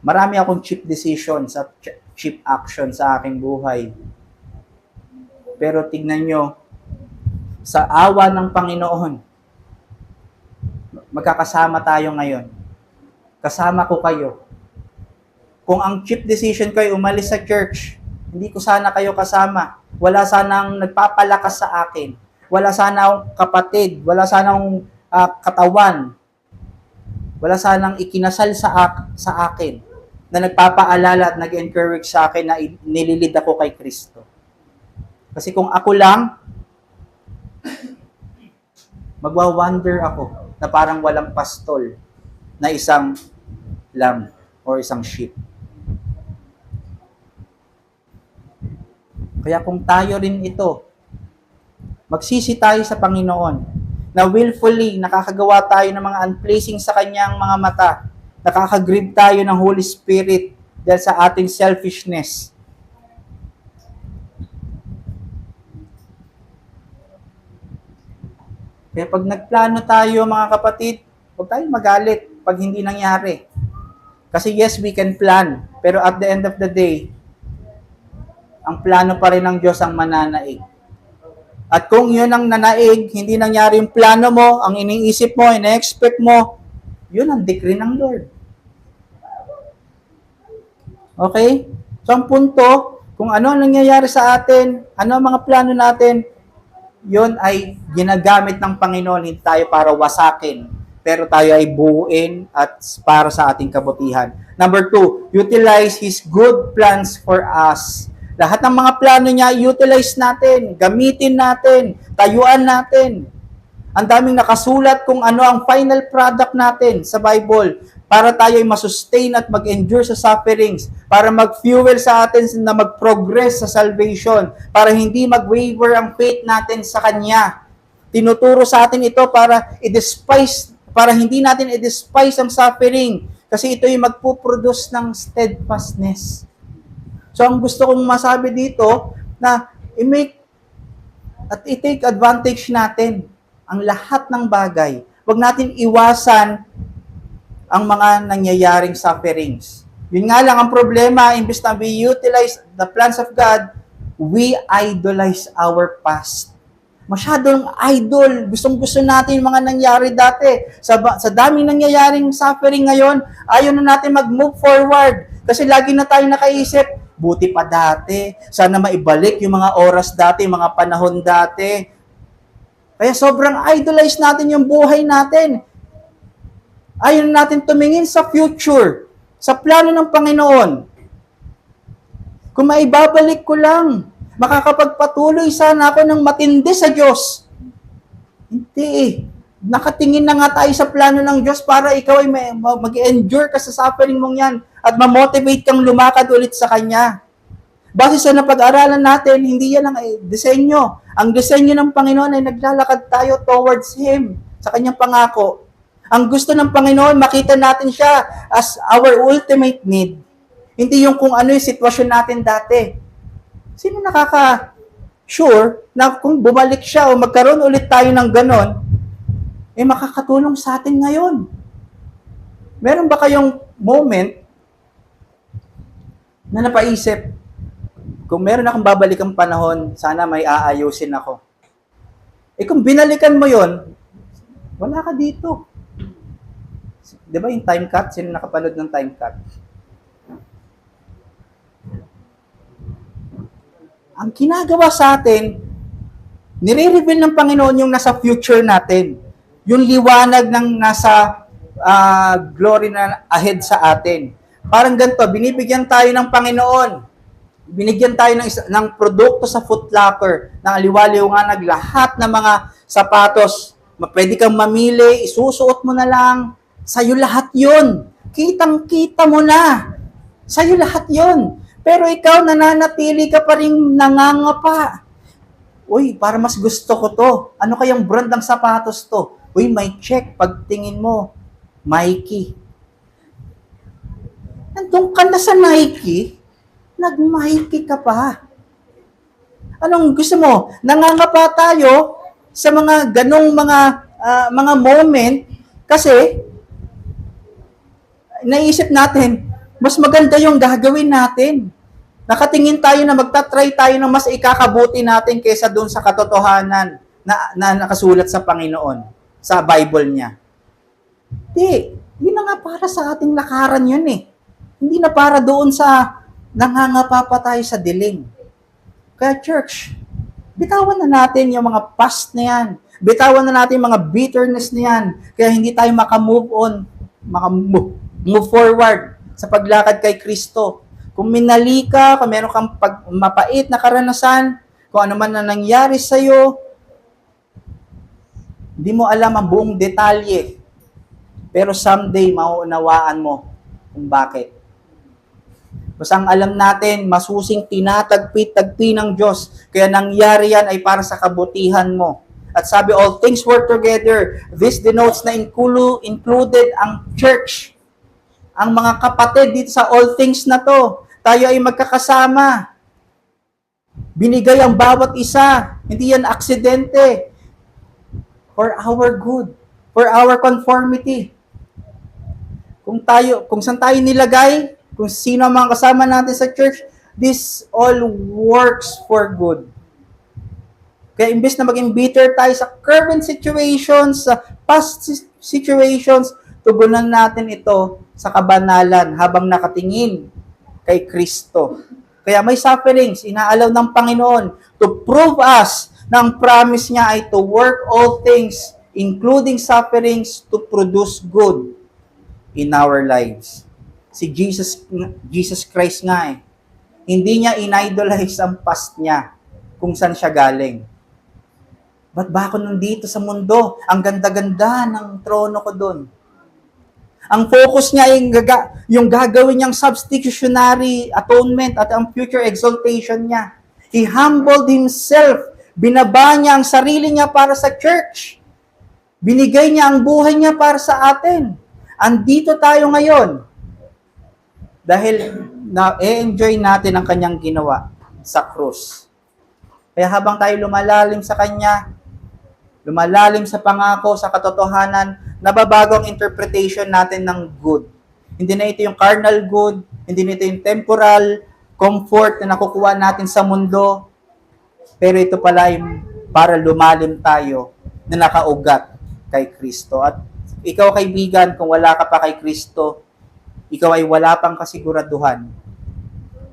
Marami akong cheap decisions at cheap action sa aking buhay. Pero tignan nyo, sa awa ng Panginoon, magkakasama tayo ngayon. Kasama ko kayo. Kung ang chief decision ko ay umalis sa church, hindi ko sana kayo kasama. Wala sanang nagpapalakas sa akin. Wala sanang kapatid. Wala sanang katawan. Wala sanang ikinasal sa akin na nagpapaalala at nag-encourage sa akin na nililid ako kay Kristo. Kasi kung ako lang, magwa-wonder ako na parang walang pastol na isang lamb or isang sheep. Kaya kung tayo rin ito, magsisi tayo sa Panginoon na willfully nakakagawa tayo ng mga unpleasing sa Kanyang mga mata, nakakagrieve tayo ng Holy Spirit dahil sa ating selfishness. Kaya pag nagplano tayo mga kapatid, huwag tayong magalit pag hindi nangyari. Kasi yes, we can plan, pero at the end of the day, ang plano pa rin ng Diyos ang mananaig. At kung yun ang nanaig, hindi nangyari yung plano mo, ang iniisip mo, ina-expect mo, yun ang decree ng Lord. Okay? So ang punto, kung ano ang nangyayari sa atin, ano ang mga plano natin, yun ay ginagamit ng Panginoon, hindi tayo para wasakin, pero tayo ay buuin at para sa ating kabutihan. Number 2, utilize His good plans for us. Lahat ng mga plano niya, utilize natin, gamitin natin, tayuan natin. Ang daming nakasulat kung ano ang final product natin sa Bible para tayo ay masustain at mag-endure sa sufferings, para mag-fuel sa atin na mag-progress sa salvation, para hindi mag-waver ang faith natin sa Kanya. Tinuturo sa atin ito para hindi natin i-despise ang suffering, kasi ito yung magpuproduce ng steadfastness. So, ang gusto kong masabi dito, na i-make at i-take advantage natin ang lahat ng bagay. Huwag natin iwasan ang mga nangyayaring sufferings. Yun nga lang ang problema, imbes na we utilize the plans of God, we idolize our past. Masyadong idol. Gustong-gusto natin yung mga nangyari dati. Sa daming nangyayaring suffering ngayon, ayaw na natin mag-move forward. Kasi lagi na tayo nakaisip, buti pa dati. Sana maibalik yung mga oras dati, yung mga panahon dati. Kaya sobrang idolize natin yung buhay natin. Ayaw natin tumingin sa future, sa plano ng Panginoon. Kung maibabalik ko lang, makakapagpatuloy sana ako ng matindi sa Diyos. Hindi eh. Nakatingin na nga tayo sa plano ng Diyos para ikaw ay mag-endure ka sa suffering mong yan at ma-motivate kang lumakad ulit sa Kanya. Base sa napag-aralan natin, hindi yan ang disenyo. Ang disenyo ng Panginoon ay naglalakad tayo towards Him, sa Kanyang pangako. Ang gusto ng Panginoon, makita natin siya as our ultimate need. Hindi yung kung ano yung sitwasyon natin dati. Sino nakaka-sure na kung bumalik siya o magkaroon ulit tayo ng ganon, makakatulong sa atin ngayon? Meron ba kayong moment na napaisip, kung meron akong babalikang panahon, sana may aayusin ako. Kung binalikan mo yon, wala ka dito. Di ba yung time cut? Sino nakapanood ng time cut? Ang ginagawa sa atin, nire-reveal ng Panginoon yung nasa future natin. Yung liwanag ng nasa glory na ahead sa atin. Parang ganito, binibigyan tayo ng Panginoon. Binigyan tayo ng produkto sa Foot Locker, ng aliwaliwanag, lahat ng mga sapatos. Pwede kang mamili, isusuot mo na lang. Sa'yo lahat yun. Kitang-kita mo na. Sa'yo lahat yun. Pero ikaw, nananatili ka pa rin nangangapa. Uy, para mas gusto ko to. Ano kayang brand ng sapatos to? Uy, may check. Pagtingin mo, Nike. Nandun ka na sa Nike, nag-Nike ka pa. Anong gusto mo? Nangangapa tayo sa mga ganong mga moment kasi naisip natin, mas maganda yung gagawin natin. Nakatingin tayo na magta-try tayo ng mas ikakabuti natin kaysa doon sa katotohanan na nakasulat sa Panginoon, sa Bible niya. Di, yun na nga para sa ating lakaran yun eh. Hindi na para doon sa nangangapa pa tayo sa dilim. Kaya church, bitawan na natin yung mga past na yan. Bitawan na natin yung mga bitterness na yan. Kaya hindi tayo makamove on, makamove forward sa paglakad kay Kristo. Kung minali ka, kung meron kang mapait na karanasan, kung ano man na nangyari sa'yo, hindi mo alam ang buong detalye. Pero someday, mauunawaan mo kung bakit. Basta ang alam natin, masusing tinatagpi-tagpi ng Diyos. Kaya nangyari yan ay para sa kabutihan mo. At sabi, all things work together. This denotes na included ang church. Ang mga kapatid dito sa all things na to. Tayo ay magkakasama. Binigay ang bawat isa. Hindi yan aksidente. For our good. For our conformity. Kung saan tayo nilagay, kung sino ang mga kasama natin sa church, this all works for good. Kaya imbes na maging bitter tayo sa current situations, sa past situations, tugunan natin ito sa kabanalan habang nakatingin kay Kristo. Kaya may sufferings, inaalaw ng Panginoon to prove us na ang promise niya ay to work all things, including sufferings, to produce good in our lives. Si Jesus Christ nga eh. Hindi niya in-idolize ang past niya kung saan siya galing. Ba't ba ako nandito sa mundo? Ang ganda-ganda ng trono ko doon. Ang focus niya ay yung gagawin niyang substitutionary atonement at ang future exaltation niya. He humbled himself. Binaba niya ang sarili niya para sa church. Binigay niya ang buhay niya para sa atin. Andito tayo ngayon dahil na-enjoy natin ang kanyang ginawa sa krus. Kaya habang tayo lumalalim sa kanya, lumalalim sa pangako, sa katotohanan, nababago ang interpretation natin ng good. Hindi na ito yung carnal good, hindi na ito yung temporal comfort na nakukuha natin sa mundo, pero ito pala yung para lumalim tayo na nakaugat kay Kristo. At ikaw, kaibigan, kung wala ka pa kay Kristo, ikaw ay wala pang kasiguraduhan.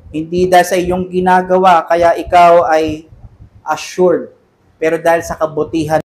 Hindi dahil sa iyong ginagawa, kaya ikaw ay assured. Pero dahil sa kabutihan